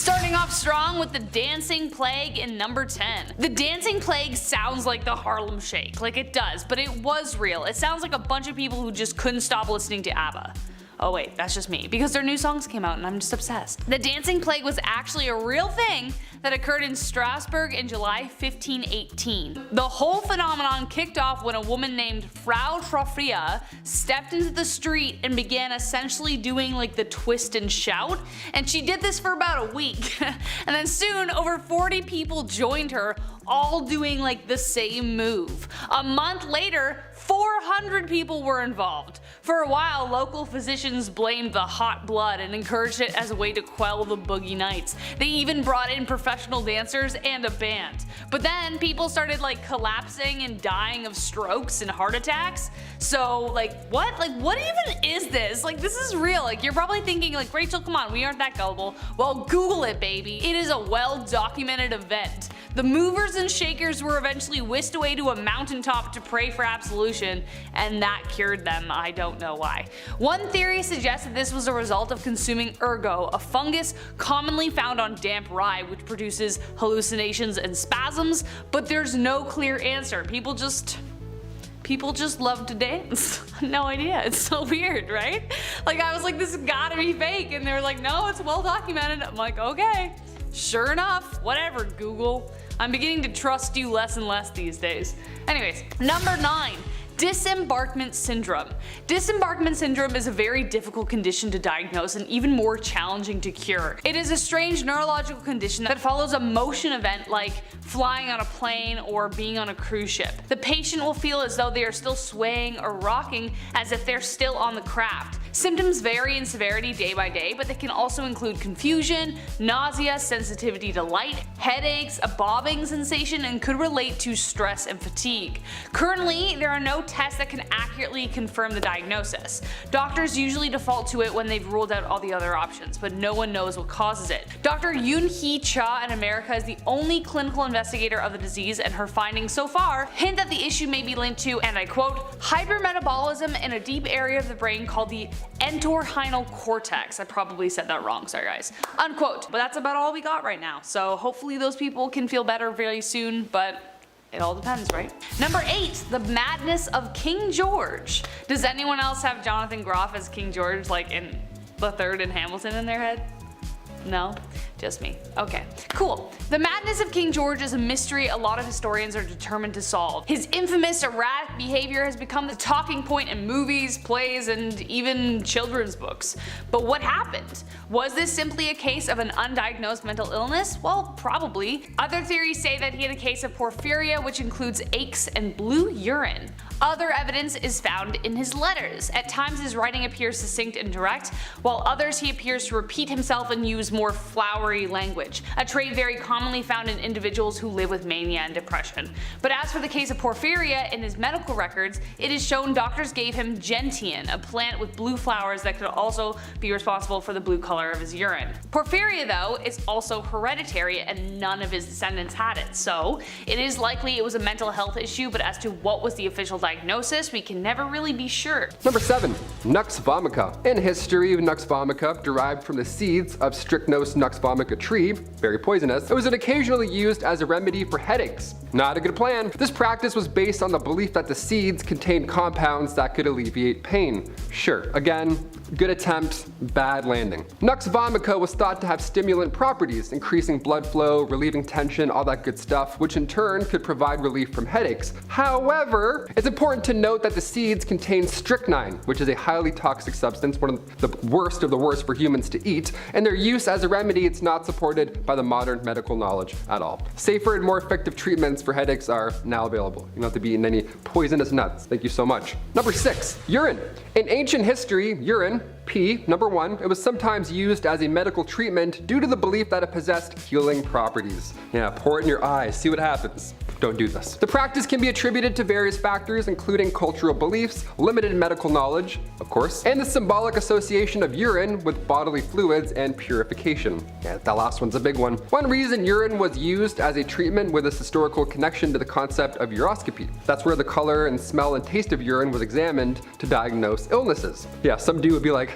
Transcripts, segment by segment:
Starting off strong with the dancing plague in number 10. The dancing plague sounds like the Harlem Shake, like it does, but it was real. It sounds like a bunch of people who just couldn't stop listening to ABBA. Oh wait, that's just me, because their new songs came out and I'm just obsessed. The dancing plague was actually a real thing that occurred in Strasbourg in July 1518. The whole phenomenon kicked off when a woman named Frau Trofria stepped into the street and began essentially doing like the twist and shout, and she did this for about a week. And then soon over 40 people joined her, all doing like the same move. A month later, 400 people were involved. For a while, local physicians blamed the hot blood and encouraged it as a way to quell the boogie nights. They even brought in professional dancers and a band. But then people started like collapsing and dying of strokes and heart attacks. So like what? Like what even is this? Like this is real. Like you're probably thinking like, Rachel, come on, we aren't that gullible. Well, Google it, baby. It is a well-documented event. The movers and shakers were eventually whisked away to a mountaintop to pray for absolution, and that cured them. I don't know why. One theory suggests that this was a result of consuming ergot, a fungus commonly found on damp rye which produces hallucinations and spasms, but there's no clear answer. People just love to dance. No idea. It's so weird, right? Like I was like, this has gotta be fake, and they were like, no, it's well documented. I'm like, okay. Sure enough, whatever, Google. I'm beginning to trust you less and less these days. Anyways, number 9. Disembarkment syndrome. Disembarkment syndrome is a very difficult condition to diagnose and even more challenging to cure. It is a strange neurological condition that follows a motion event like flying on a plane or being on a cruise ship. The patient will feel as though they are still swaying or rocking as if they're still on the craft. Symptoms vary in severity day by day, but they can also include confusion, nausea, sensitivity to light, headaches, a bobbing sensation, and could relate to stress and fatigue. Currently, there are no tests that can accurately confirm the diagnosis. Doctors usually default to it when they've ruled out all the other options, but no one knows what causes it. Dr. Yoon-hee Cha in America is the only clinical investigator of the disease, and her findings so far hint that the issue may be linked to, and I quote, hypermetabolism in a deep area of the brain called the entorhinal cortex. I probably said that wrong, sorry guys. Unquote. But that's about all we got right now, so hopefully those people can feel better very soon, but it all depends, right? Number 8. The madness of King George. Does anyone else have Jonathan Groff as King George like in the third in Hamilton in their head? No? Just me. Okay, cool. The madness of King George is a mystery a lot of historians are determined to solve. His infamous erratic behavior has become the talking point in movies, plays, and even children's books. But what happened? Was this simply a case of an undiagnosed mental illness? Well, probably. Other theories say that he had a case of porphyria, which includes aches and blue urine. Other evidence is found in his letters. At times his writing appears succinct and direct, while others he appears to repeat himself and use more flowery language, a trait very commonly found in individuals who live with mania and depression. But as for the case of porphyria, in his medical records, it is shown doctors gave him gentian, a plant with blue flowers that could also be responsible for the blue color of his urine. Porphyria, though, is also hereditary and none of his descendants had it, so it is likely it was a mental health issue, but as to what was the official diagnosis, we can never really be sure. Number 7. Nux vomica. In history, Nux vomica derived from the seeds of Strychnos nux vomica tree, very poisonous. It was occasionally used as a remedy for headaches. Not a good plan. This practice was based on the belief that the seeds contained compounds that could alleviate pain. Sure, again, good attempt, bad landing. Nux vomica was thought to have stimulant properties, increasing blood flow, relieving tension, all that good stuff, which in turn could provide relief from headaches. However, it's important to note that the seeds contain strychnine, which is a highly toxic substance, one of the worst for humans to eat, and their use as a remedy it's not supported by the modern medical knowledge at all. Safer and more effective treatments for headaches are now available. You don't have to be eating any poisonous nuts. Thank you so much. Number 6. Urine. In ancient history, urine, P, number 1, it was sometimes used as a medical treatment due to the belief that it possessed healing properties. Yeah, pour it in your eyes, see what happens. Don't do this. The practice can be attributed to various factors, including cultural beliefs, limited medical knowledge, of course, and the symbolic association of urine with bodily fluids and purification. Yeah, that last one's a big one. One reason urine was used as a treatment with this historical connection to the concept of uroscopy. That's where the color and smell and taste of urine was examined to diagnose illnesses. Yeah, some dude would be like,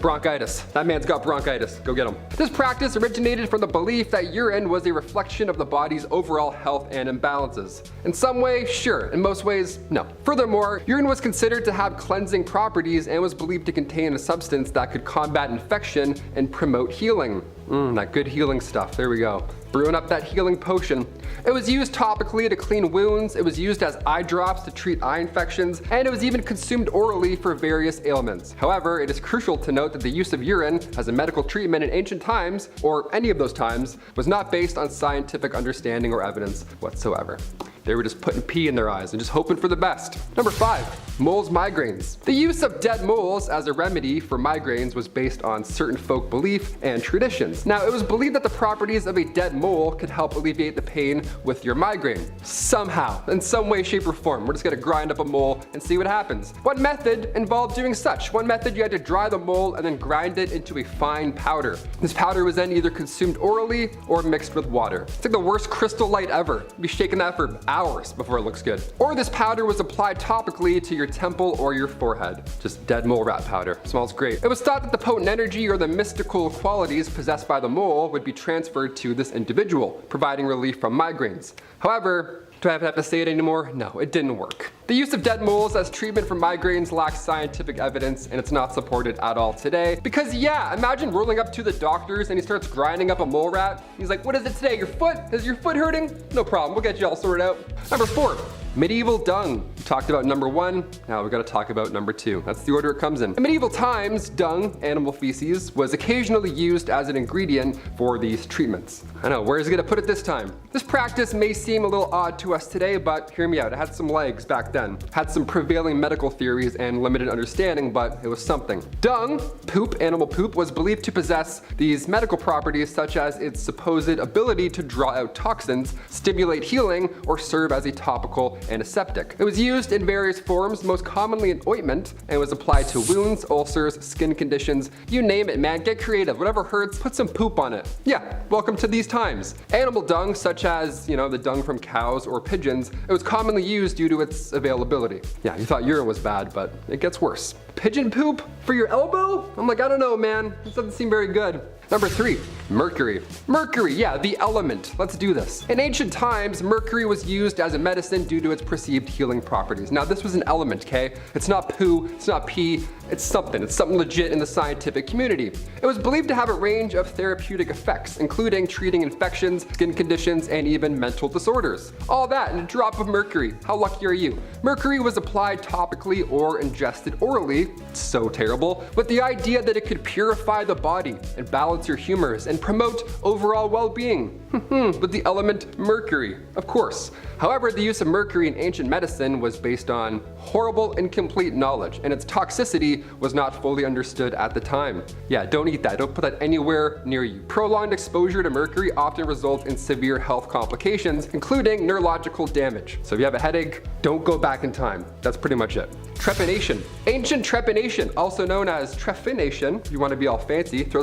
Bronchitis. That man's got bronchitis. Go get him. This practice originated from the belief that urine was a reflection of the body's overall health and imbalances. In some way, sure. In most ways, no. Furthermore, urine was considered to have cleansing properties and was believed to contain a substance that could combat infection and promote healing. That good healing stuff. There we go. Brewing up that healing potion. It was used topically to clean wounds, it was used as eye drops to treat eye infections, and it was even consumed orally for various ailments. However, it is crucial to note that the use of urine as a medical treatment in ancient times, or any of those times, was not based on scientific understanding or evidence whatsoever. They were just putting pee in their eyes and just hoping for the best. Number 5, moles migraines. The use of dead moles as a remedy for migraines was based on certain folk belief and traditions. Now, it was believed that the properties of a dead mole could help alleviate the pain with your migraine. Somehow, in some way, shape, or form. We're just gonna grind up a mole and see what happens. One method involved doing such. One method, you had to dry the mole and then grind it into a fine powder. This powder was then either consumed orally or mixed with water. It's like the worst crystal light ever. You'd be shaking that for hours before it looks good. Or this powder was applied topically to your temple or your forehead. Just dead mole rat powder. Smells great. It was thought that the potent energy or the mystical qualities possessed by the mole would be transferred to this individual, providing relief from migraines. However, do I have to say it anymore? No, it didn't work. The use of dead moles as treatment for migraines lacks scientific evidence, and it's not supported at all today. Because yeah, imagine rolling up to the doctors and he starts grinding up a mole rat. He's like, what is it today? Your foot? Is your foot hurting? No problem, we'll get you all sorted out. Number 4, medieval dung. We talked about number 1, now we gotta talk about number 2. That's the order it comes in. In medieval times, dung, animal feces, was occasionally used as an ingredient for these treatments. I know, where's he gonna put it this time? This practice may seem a little odd to us today, but hear me out, it had some legs back then. Had some prevailing medical theories and limited understanding, but it was something. Dung, poop, animal poop, was believed to possess these medical properties such as its supposed ability to draw out toxins, stimulate healing, or serve as a topical antiseptic. It was used in various forms, most commonly in ointment, and was applied to wounds, ulcers, skin conditions, you name it, man. Get creative. Whatever hurts, put some poop on it. Yeah, welcome to these times. Animal dung, such as, the dung from cows or pigeons, it was commonly used due to its availability. Yeah, you thought urine was bad, but it gets worse. Pigeon poop for your elbow? I'm like, I don't know, man. This doesn't seem very good. Number 3, mercury. Mercury, yeah, the element. Let's do this. In ancient times, mercury was used as a medicine due to its perceived healing properties. Now, this was an element, okay? It's not poo, it's not pee, it's something legit in the scientific community. It was believed to have a range of therapeutic effects, including treating infections, skin conditions, and even mental disorders. All that in a drop of mercury. How lucky are you? Mercury was applied topically or ingested orally, so terrible, with the idea that it could purify the body and balance your humors and promote overall well-being. With the element mercury, of course. However, the use of mercury in ancient medicine was based on horrible, incomplete knowledge, and its toxicity was not fully understood at the time. Yeah, don't eat that. Don't put that anywhere near you. Prolonged exposure to mercury often results in severe health complications, including neurological damage. So if you have a headache, don't go back in time. That's pretty much it. Trepanation. Ancient trepanation, also known as trepanation. If you want to be all fancy, throw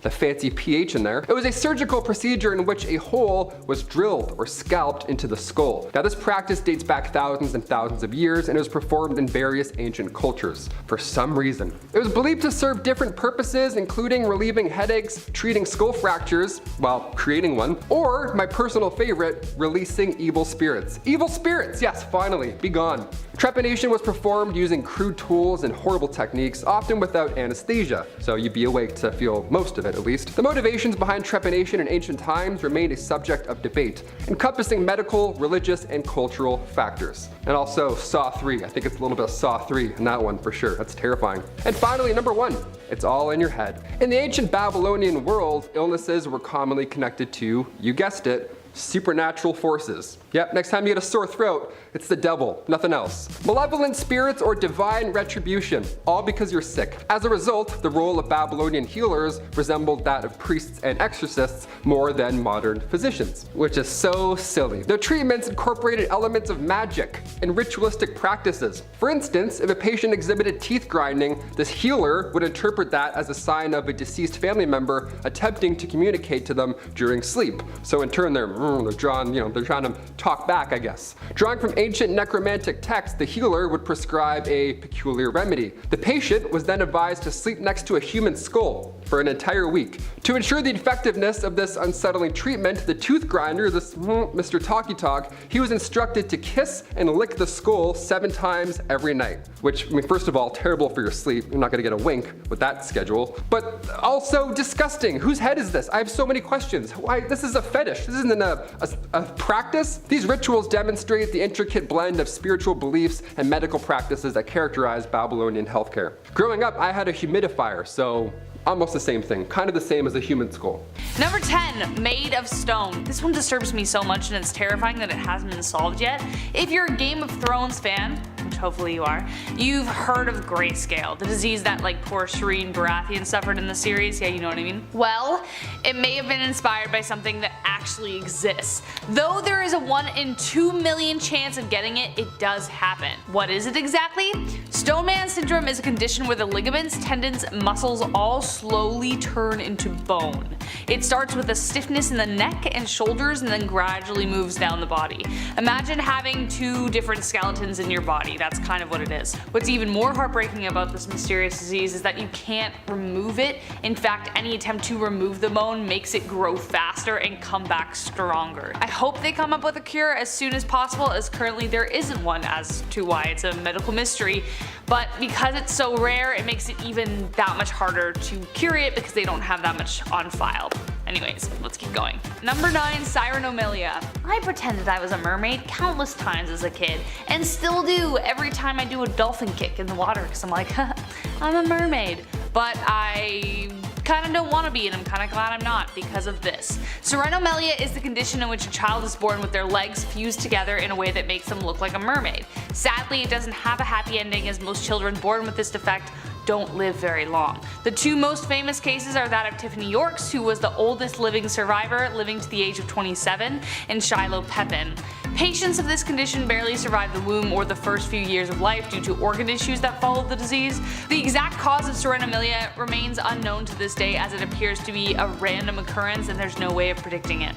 the fancy pH in there. It was a surgical procedure in which a hole was drilled or scalped into the skull. Now, this practice dates back thousands and thousands of years and it was performed in various ancient cultures for some reason. It was believed to serve different purposes, including relieving headaches, treating skull fractures, well, creating one, or my personal favorite, releasing evil spirits. Evil spirits, yes, finally, be gone. Trepanation was performed using crude tools and horrible techniques, often without anesthesia, so you'd be awake to feel most of it at least. The motivations behind trepanation in ancient times remained a subject of debate, encompassing medical, religious, and cultural factors. And also Saw 3, I think it's a little bit of Saw 3 in that one for sure, that's terrifying. And finally, number 1, it's all in your head. In the ancient Babylonian world, illnesses were commonly connected to, you guessed it, supernatural forces. Yep, next time you get a sore throat, it's the devil, nothing else. Malevolent spirits or divine retribution, all because you're sick. As a result, the role of Babylonian healers resembled that of priests and exorcists more than modern physicians, which is so silly. Their treatments incorporated elements of magic and ritualistic practices. For instance, if a patient exhibited teeth grinding, this healer would interpret that as a sign of a deceased family member attempting to communicate to them during sleep. So in turn, they're they're drawing, they're trying to talk back, I guess. Drawing from ancient necromantic texts, the healer would prescribe a peculiar remedy. The patient was then advised to sleep next to a human skull for an entire week. To ensure the effectiveness of this unsettling treatment, the tooth grinder, this Mr. Talky Talk, he was instructed to kiss and lick the skull 7 times every night. Which, I mean, first of all, terrible for your sleep. You're not gonna get a wink with that schedule. But also disgusting. Whose head is this? I have so many questions. Why? This is a fetish. This isn't a practice. These rituals demonstrate the intricate blend of spiritual beliefs and medical practices that characterize Babylonian healthcare. Growing up, I had a humidifier, so almost the same thing, kind of the same as a human skull. Number 10, made of stone. This one disturbs me so much and it's terrifying that it hasn't been solved yet. If you're a Game of Thrones fan, which hopefully you are, you've heard of grayscale, the disease that like poor Shireen Baratheon suffered in the series. Yeah, you know what I mean? Well, it may have been inspired by something that actually exists. Though there is a 1 in 2 million chance of getting it, it does happen. What is it exactly? Stoneman syndrome is a condition where the ligaments, tendons, muscles all slowly turn into bone. It starts with a stiffness in the neck and shoulders and then gradually moves down the body. Imagine having 2 different skeletons in your body. That's kind of what it is. What's even more heartbreaking about this mysterious disease is that you can't remove it. In fact, any attempt to remove the bone makes it grow faster and come back stronger. I hope they come up with a cure as soon as possible, as currently there isn't one, as to why it's a medical mystery. But because it's so rare, it makes it even that much harder to cure it because they don't have that much on file. Anyways, let's keep going. Number 9, Sirenomelia. I pretended I was a mermaid countless times as a kid, and still do every time I do a dolphin kick in the water because I'm like, I'm a mermaid. But I kinda don't want to be, and I'm kinda glad I'm not because of this. Sirenomelia is the condition in which a child is born with their legs fused together in a way that makes them look like a mermaid. Sadly, it doesn't have a happy ending, as most children born with this defect don't live very long. The 2 most famous cases are that of Tiffany Yorks, who was the oldest living survivor, living to the age of 27, and Shiloh Pepin. Patients of this condition barely survive the womb or the first few years of life due to organ issues that follow the disease. The exact cause of Sirenomelia remains unknown to this day, as it appears to be a random occurrence and there's no way of predicting it.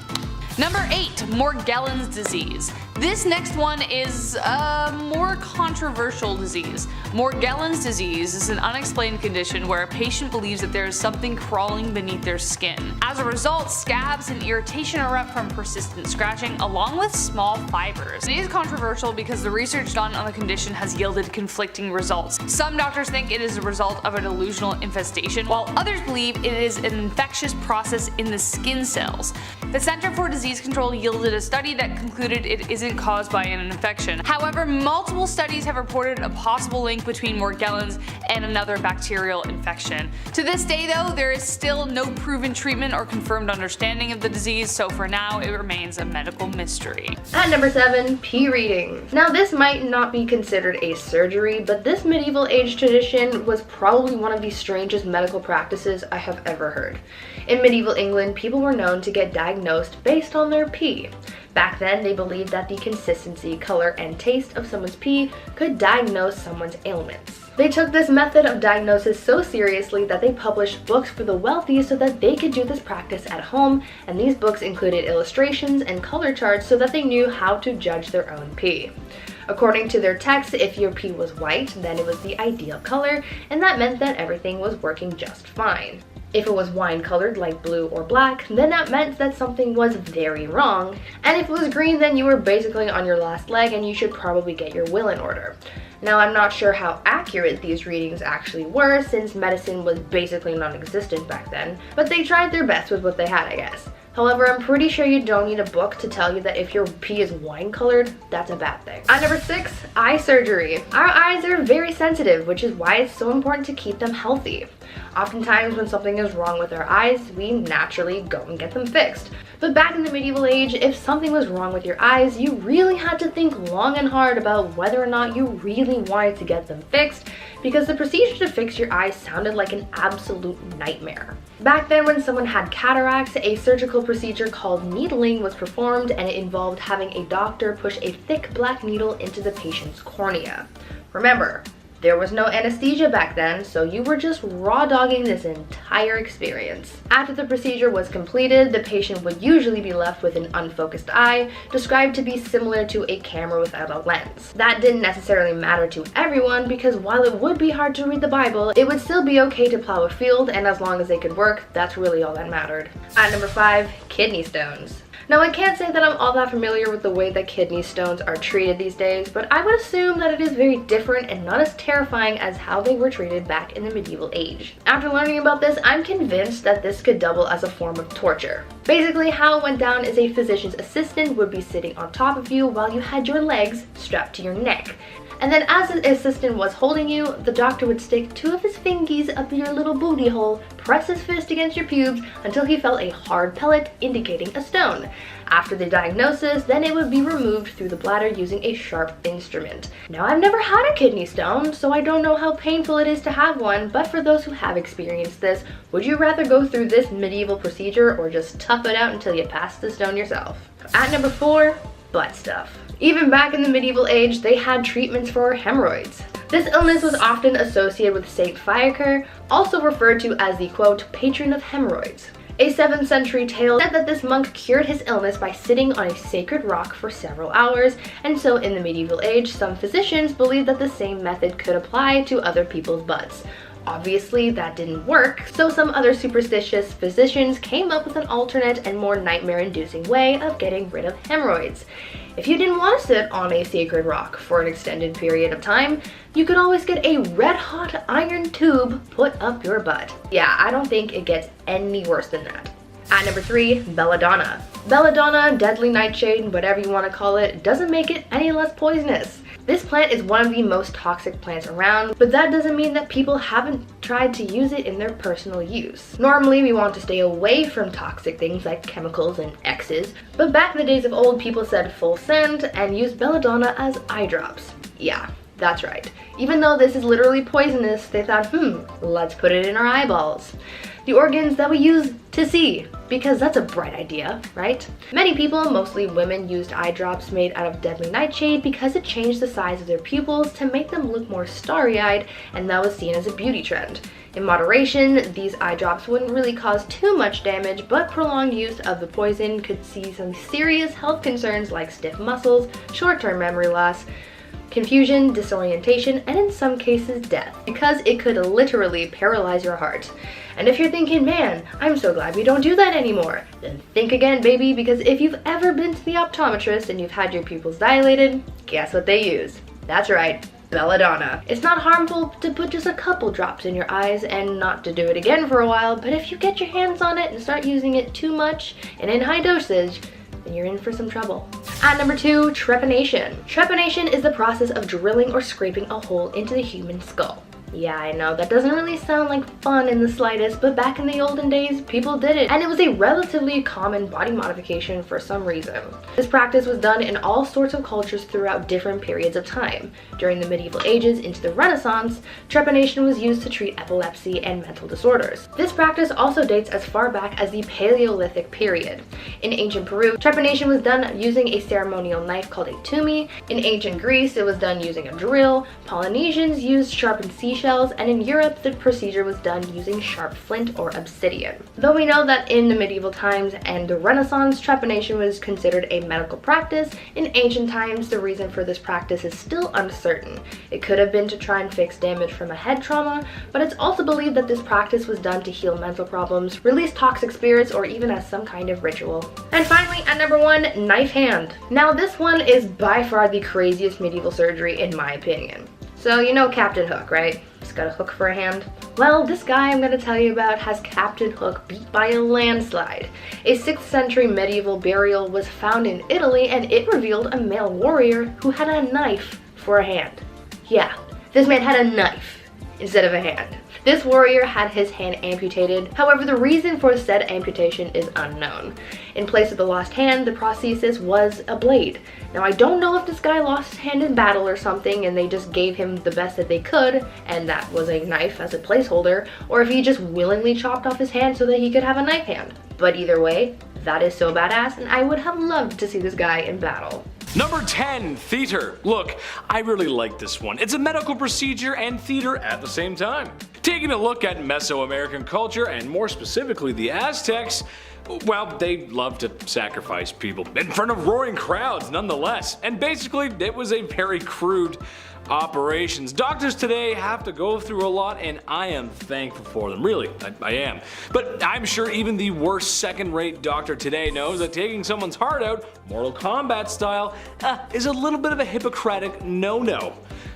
Number 8, Morgellons disease. This next one is a more controversial disease. Morgellons disease is an unexplained condition where a patient believes that there is something crawling beneath their skin. As a result, scabs and irritation erupt from persistent scratching, along with small fibers. It is controversial because the research done on the condition has yielded conflicting results. Some doctors think it is a result of a delusional infestation, while others believe it is an infectious process in the skin cells. The Center for Disease Control yielded a study that concluded it isn't caused by an infection. However, multiple studies have reported a possible link between Morgellons and another bacterial infection. To this day though, there is still no proven treatment or confirmed understanding of the disease, so for now it remains a medical mystery. At number 7, pee reading. Now this might not be considered a surgery, but this medieval age tradition was probably one of the strangest medical practices I have ever heard. In medieval England, people were known to get diagnosed based on their pee. Back then, they believed that the consistency, color, and taste of someone's pee could diagnose someone's ailments. They took this method of diagnosis so seriously that they published books for the wealthy so that they could do this practice at home, and these books included illustrations and color charts so that they knew how to judge their own pee. According to their text, if your pee was white, then it was the ideal color, and that meant that everything was working just fine. If it was wine colored like blue or black, then that meant that something was very wrong. And if it was green, then you were basically on your last leg and you should probably get your will in order. Now, I'm not sure how accurate these readings actually were, since medicine was basically non-existent back then, but they tried their best with what they had, I guess. However, I'm pretty sure you don't need a book to tell you that if your pee is wine colored, that's a bad thing. At number 6, eye surgery. Our eyes are very sensitive, which is why it's so important to keep them healthy. Oftentimes when something is wrong with our eyes, we naturally go and get them fixed. But back in the medieval age, if something was wrong with your eyes, you really had to think long and hard about whether or not you really wanted to get them fixed, because the procedure to fix your eyes sounded like an absolute nightmare. Back then, when someone had cataracts, a surgical procedure called needling was performed, and it involved having a doctor push a thick black needle into the patient's cornea. Remember, There was no anesthesia back then, so you were just raw dogging this entire experience. After the procedure was completed, the patient would usually be left with an unfocused eye, described to be similar to a camera without a lens. That didn't necessarily matter to everyone because while it would be hard to read the Bible, it would still be okay to plow a field, and as long as they could work, that's really all that mattered. At number 5, kidney stones. Now, I can't say that I'm all that familiar with the way that kidney stones are treated these days, but I would assume that it is very different and not as terrifying as how they were treated back in the medieval age. After learning about this, I'm convinced that this could double as a form of torture. Basically, how it went down is a physician's assistant would be sitting on top of you while you had your legs strapped to your neck. And then as the assistant was holding you, the doctor would stick 2 of his fingies up your little booty hole, press his fist against your pubes until he felt a hard pellet indicating a stone. After the diagnosis, then it would be removed through the bladder using a sharp instrument. Now, I've never had a kidney stone, so I don't know how painful it is to have one, but for those who have experienced this, would you rather go through this medieval procedure or just tough it out until you pass the stone yourself? At number 4, butt stuff. Even back in the medieval age, they had treatments for hemorrhoids. This illness was often associated with Saint Fiaker, also referred to as the, quote, patron of hemorrhoids. A 7th century tale said that this monk cured his illness by sitting on a sacred rock for several hours, and so in the medieval age, some physicians believed that the same method could apply to other people's butts. Obviously, that didn't work, so some other superstitious physicians came up with an alternate and more nightmare-inducing way of getting rid of hemorrhoids. If you didn't want to sit on a sacred rock for an extended period of time, you could always get a red-hot iron tube put up your butt. Yeah, I don't think it gets any worse than that. At number 3, Belladonna. Belladonna, deadly nightshade, whatever you want to call it, doesn't make it any less poisonous. This plant is one of the most toxic plants around, but that doesn't mean that people haven't tried to use it in their personal use. Normally, we want to stay away from toxic things like chemicals and X's, but back in the days of old, people said full send and used belladonna as eye drops. Yeah, that's right. Even though this is literally poisonous, they thought, let's put it in our eyeballs. The organs that we use to see, because that's a bright idea, right? Many people, mostly women, used eye drops made out of deadly nightshade because it changed the size of their pupils to make them look more starry-eyed, and that was seen as a beauty trend. In moderation, these eye drops wouldn't really cause too much damage, but prolonged use of the poison could see some serious health concerns like stiff muscles, short-term memory loss, confusion, disorientation, and in some cases death, because it could literally paralyze your heart. And if you're thinking, man, I'm so glad we don't do that anymore, then think again, baby, because if you've ever been to the optometrist and you've had your pupils dilated, guess what they use? That's right, belladonna. It's not harmful to put just a couple drops in your eyes and not to do it again for a while, but if you get your hands on it and start using it too much and in high dosage, then you're in for some trouble. At number 2, trepanation. Trepanation is the process of drilling or scraping a hole into the human skull. Yeah, I know, that doesn't really sound like fun in the slightest, but back in the olden days, people did it, and it was a relatively common body modification for some reason. This practice was done in all sorts of cultures throughout different periods of time. During the medieval ages into the Renaissance, trepanation was used to treat epilepsy and mental disorders. This practice also dates as far back as the Paleolithic period. In ancient Peru, trepanation was done using a ceremonial knife called a tumi. In ancient Greece, it was done using a drill. Polynesians used sharpened seashells, and in Europe, the procedure was done using sharp flint or obsidian. Though we know that in the medieval times and the Renaissance, trepanation was considered a medical practice, in ancient times, the reason for this practice is still uncertain. It could have been to try and fix damage from a head trauma, but it's also believed that this practice was done to heal mental problems, release toxic spirits, or even as some kind of ritual. And finally, at number 1, knife hand. Now, this one is by far the craziest medieval surgery in my opinion. So you know Captain Hook, right? He's got a hook for a hand. Well, this guy I'm going to tell you about has Captain Hook beat by a landslide. A 6th century medieval burial was found in Italy, and it revealed a male warrior who had a knife for a hand. Yeah, this man had a knife instead of a hand. This warrior had his hand amputated. However, the reason for said amputation is unknown. In place of the lost hand, the prosthesis was a blade. Now, I don't know if this guy lost his hand in battle or something and they just gave him the best that they could, and that was a knife as a placeholder, or if he just willingly chopped off his hand so that he could have a knife hand. But either way, that is so badass, and I would have loved to see this guy in battle. Number 10, theater. Look, I really like this one. It's a medical procedure and theater at the same time. Taking a look at Mesoamerican culture, and more specifically the Aztecs, well, they loved to sacrifice people in front of roaring crowds nonetheless. And basically, it was a very crude operations. Doctors today have to go through a lot, and I am thankful for them. Really, I am. But I'm sure even the worst second-rate doctor today knows that taking someone's heart out, Mortal Kombat style, is a little bit of a Hippocratic no-no.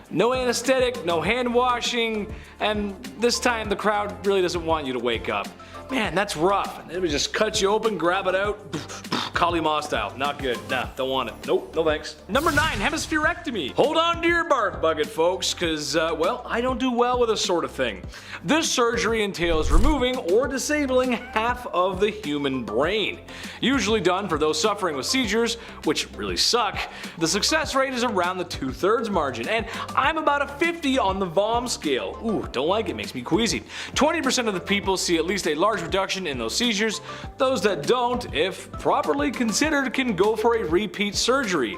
No anesthetic, no hand washing, and this time the crowd really doesn't want you to wake up. Man, that's rough. They would just cut you open, grab it out, Kali Ma style. Not good. Nah, don't want it. Nope, no thanks. Number 9, hemispherectomy. Hold on to your bark bucket, folks, cause, well, I don't do well with this sort of thing. This surgery entails removing or disabling half of the human brain. Usually done for those suffering with seizures, which really suck. The success rate is around the 2/3 margin, and I'm about a 50 on the vom scale. Ooh, don't like it, makes me queasy. 20% of the people see at least a large reduction in those seizures. Those that don't, if properly considered, can go for a repeat surgery.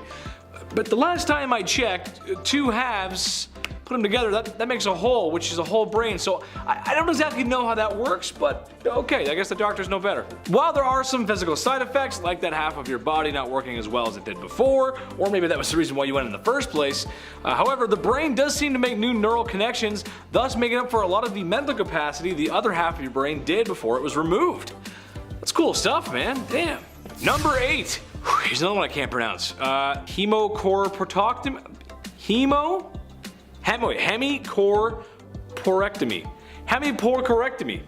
But the last time I checked, 2 halves, put them together, that makes a whole, which is a whole brain. So I don't exactly know how that works, but okay, I guess the doctors know better. While there are some physical side effects, like that half of your body not working as well as it did before, or maybe that was the reason why you went in the first place, however, the brain does seem to make new neural connections, thus making up for a lot of the mental capacity the other half of your brain did before it was removed. That's cool stuff, man. Damn. Number 8. Here's another one I can't pronounce. Hemicorporectomy. Hemicorporectomy. Hemicorporectomy.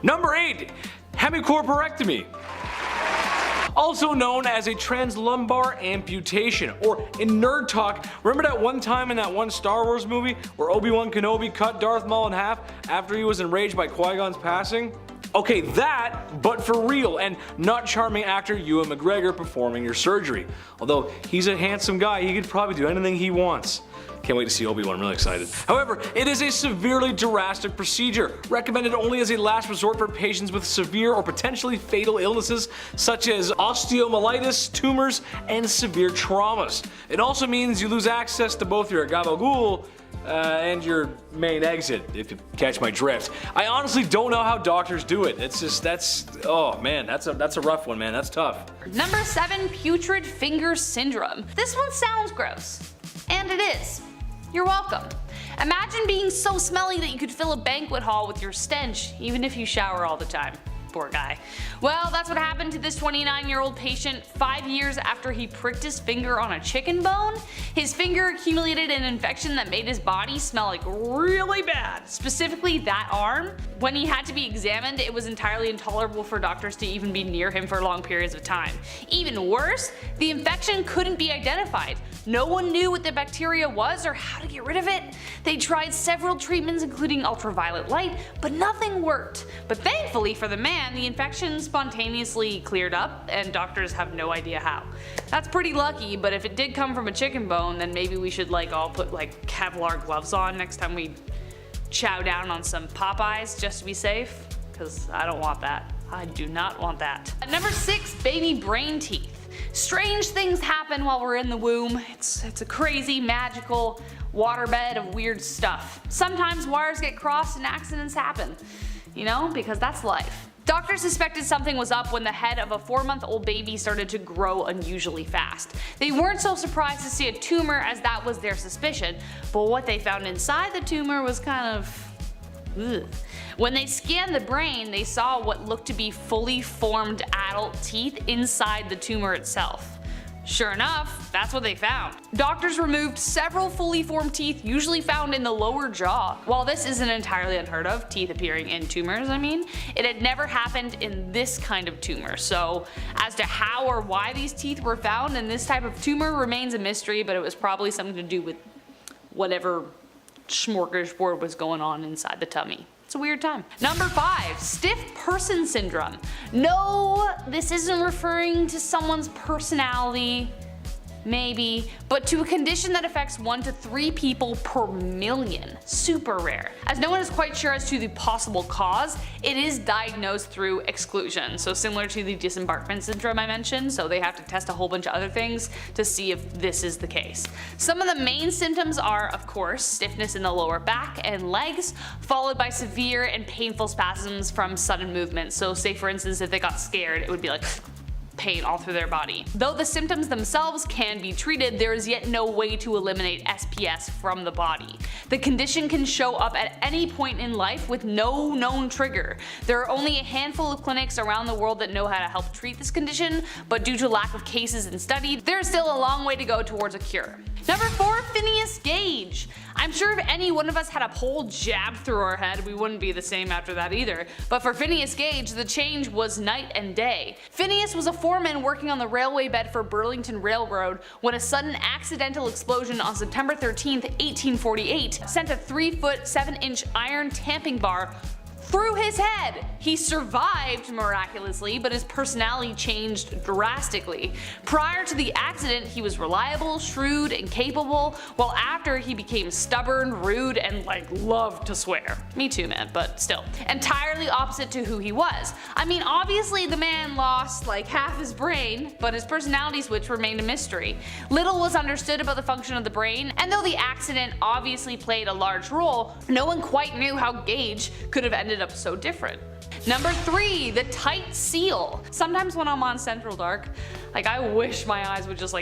Number 8. Hemicorporectomy. Also known as a translumbar amputation, or in nerd talk, remember that one time in that one Star Wars movie where Obi-Wan Kenobi cut Darth Maul in half after he was enraged by Qui-Gon's passing? Okay, that, but for real, and not charming actor Ewan McGregor performing your surgery. Although he's a handsome guy, he could probably do anything he wants. Can't wait to see Obi-Wan, I'm really excited. However, it is a severely drastic procedure, recommended only as a last resort for patients with severe or potentially fatal illnesses such as osteomyelitis, tumors, and severe traumas. It also means you lose access to both your gabagool and your main exit, if you catch my drift. I honestly don't know how doctors do it. It's just, oh man, that's a rough one, man. That's tough. Number 7, putrid finger syndrome. This one sounds gross. And it is. You're welcome. Imagine being so smelly that you could fill a banquet hall with your stench, even if you shower all the time. Poor guy. Well, that's what happened to this 29-year-old patient 5 years after he pricked his finger on a chicken bone. His finger accumulated an infection that made his body smell like really bad, specifically that arm. When he had to be examined, it was entirely intolerable for doctors to even be near him for long periods of time. Even worse, the infection couldn't be identified. No one knew what the bacteria was or how to get rid of it. They tried several treatments including ultraviolet light, but nothing worked. But thankfully for the man, the infection spontaneously cleared up and doctors have no idea how. That's pretty lucky, but if it did come from a chicken bone, then maybe we should all put Kevlar gloves on next time we chow down on some Popeyes just to be safe, because I don't want that. I do not want that. Number 6, baby brain teeth. Strange things happen while we're in the womb. It's a crazy, magical waterbed of weird stuff. Sometimes wires get crossed and accidents happen, you know, because that's life. Doctors suspected something was up when the head of a 4-month-old baby started to grow unusually fast. They weren't so surprised to see a tumor, as that was their suspicion, but what they found inside the tumor was kind of ugh. When they scanned the brain, they saw what looked to be fully formed adult teeth inside the tumor itself. Sure enough, that's what they found. Doctors removed several fully formed teeth usually found in the lower jaw. While this isn't entirely unheard of, teeth appearing in tumors it had never happened in this kind of tumor. So as to how or why these teeth were found in this type of tumor remains a mystery, but it was probably something to do with whatever smorgasbord was going on inside the tummy. It's a weird time. Number 5, stiff person syndrome. No, this isn't referring to someone's personality. maybe, but to a condition that affects 1 to 3 people per million. Super rare. As no one is quite sure as to the possible cause, it is diagnosed through exclusion, so similar to the Disembarkment syndrome I mentioned, so they have to test a whole bunch of other things to see if this is the case. Some of the main symptoms are, of course, stiffness in the lower back and legs, followed by severe and painful spasms from sudden movement. So say for instance if they got scared, it would be like pain all through their body. Though the symptoms themselves can be treated, there is yet no way to eliminate SPS from the body. The condition can show up at any point in life with no known trigger. There are only a handful of clinics around the world that know how to help treat this condition, but due to lack of cases and study, there's still a long way to go towards a cure. Number 4, Phineas Gage. I'm sure if any one of us had a pole jabbed through our head, we wouldn't be the same after that either. But for Phineas Gage, the change was night and day. Phineas was a foreman working on the railway bed for Burlington Railroad when a sudden accidental explosion on September 13th, 1848 sent a 3-foot 7-inch iron tamping bar through his head. He survived miraculously, but his personality changed drastically. Prior to the accident, he was reliable, shrewd, and capable, while after he became stubborn, rude, and loved to swear. Me too, man, but still. Entirely opposite to who he was. I mean, obviously the man lost half his brain, but his personality switch remained a mystery. Little was understood about the function of the brain, and though the accident obviously played a large role, no one quite knew how Gage could have ended up so different. Number 3, the tight seal. Sometimes when I'm on Central Dark, I wish my eyes would just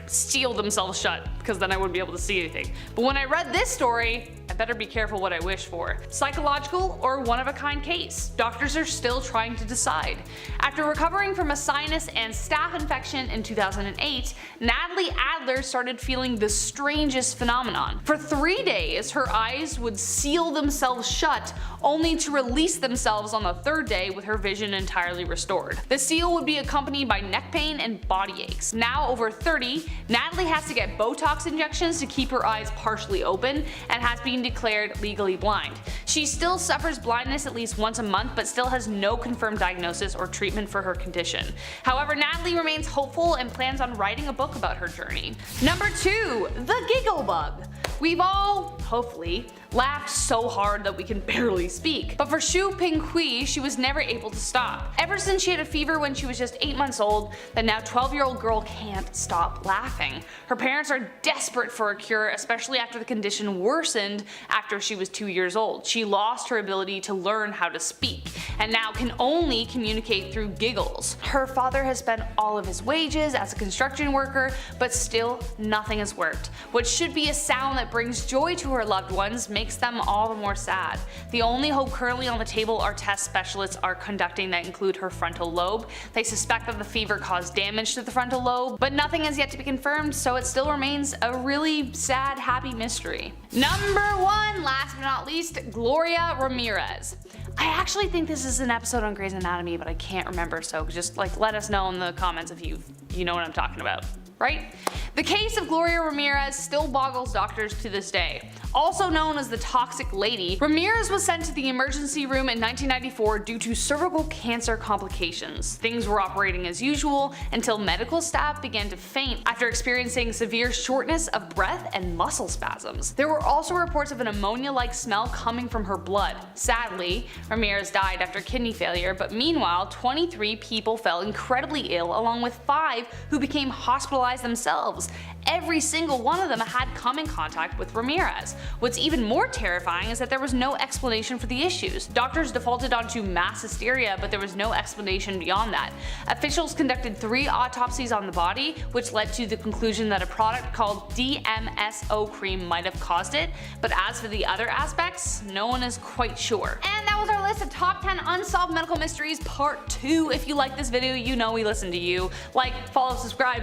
seal themselves shut, because then I wouldn't be able to see anything. But when I read this story, I better be careful what I wish for. Psychological or one-of-a-kind case? Doctors are still trying to decide. After recovering from a sinus and staph infection in 2008, Natalie Adler started feeling the strangest phenomenon. For 3 days, her eyes would seal themselves shut, only to release themselves on the 3rd day with her vision entirely restored. The seal would be accompanied by neck pain and body aches. Now over 30, Natalie has to get Botox injections to keep her eyes partially open and has been declared legally blind. She still suffers blindness at least once a month, but still has no confirmed diagnosis or treatment for her condition. However, Natalie remains hopeful and plans on writing a book about her journey. Number 2, the giggle bug. We've all, hopefully, laughed so hard that we can barely speak. But for Shu Pinghui, she was never able to stop. Ever since she had a fever when she was just 8 months old, the now 12-year-old girl can't stop laughing. Her parents are desperate for a cure, especially after the condition worsened after she was 2 years old. She lost her ability to learn how to speak, and now can only communicate through giggles. Her father has spent all of his wages as a construction worker, but still nothing has worked. What should be a sound that brings joy to her loved ones makes them all the more sad. The only hope currently on the table are tests specialists are conducting that include her frontal lobe. They suspect that the fever caused damage to the frontal lobe, but nothing has yet to be confirmed, so it still remains a really sad, happy mystery. Number 1, last but not least, Gloria Ramirez. I actually think this is an episode on Grey's Anatomy, but I can't remember, so just let us know in the comments if you know what I'm talking about. Right? The case of Gloria Ramirez still boggles doctors to this day. Also known as the Toxic Lady, Ramirez was sent to the emergency room in 1994 due to cervical cancer complications. Things were operating as usual until medical staff began to faint after experiencing severe shortness of breath and muscle spasms. There were also reports of an ammonia-like smell coming from her blood. Sadly, Ramirez died after kidney failure, but meanwhile 23 people fell incredibly ill, along with 5 who became hospitalized themselves. Every single one of them had come in contact with Ramirez. What's even more terrifying is that there was no explanation for the issues. Doctors defaulted onto mass hysteria, but there was no explanation beyond that. Officials conducted 3 autopsies on the body, which led to the conclusion that a product called DMSO cream might have caused it, but as for the other aspects, no one is quite sure. And that was our list of top 10 unsolved medical mysteries part 2. If you like this video, you know we listen to you. Like, follow, subscribe.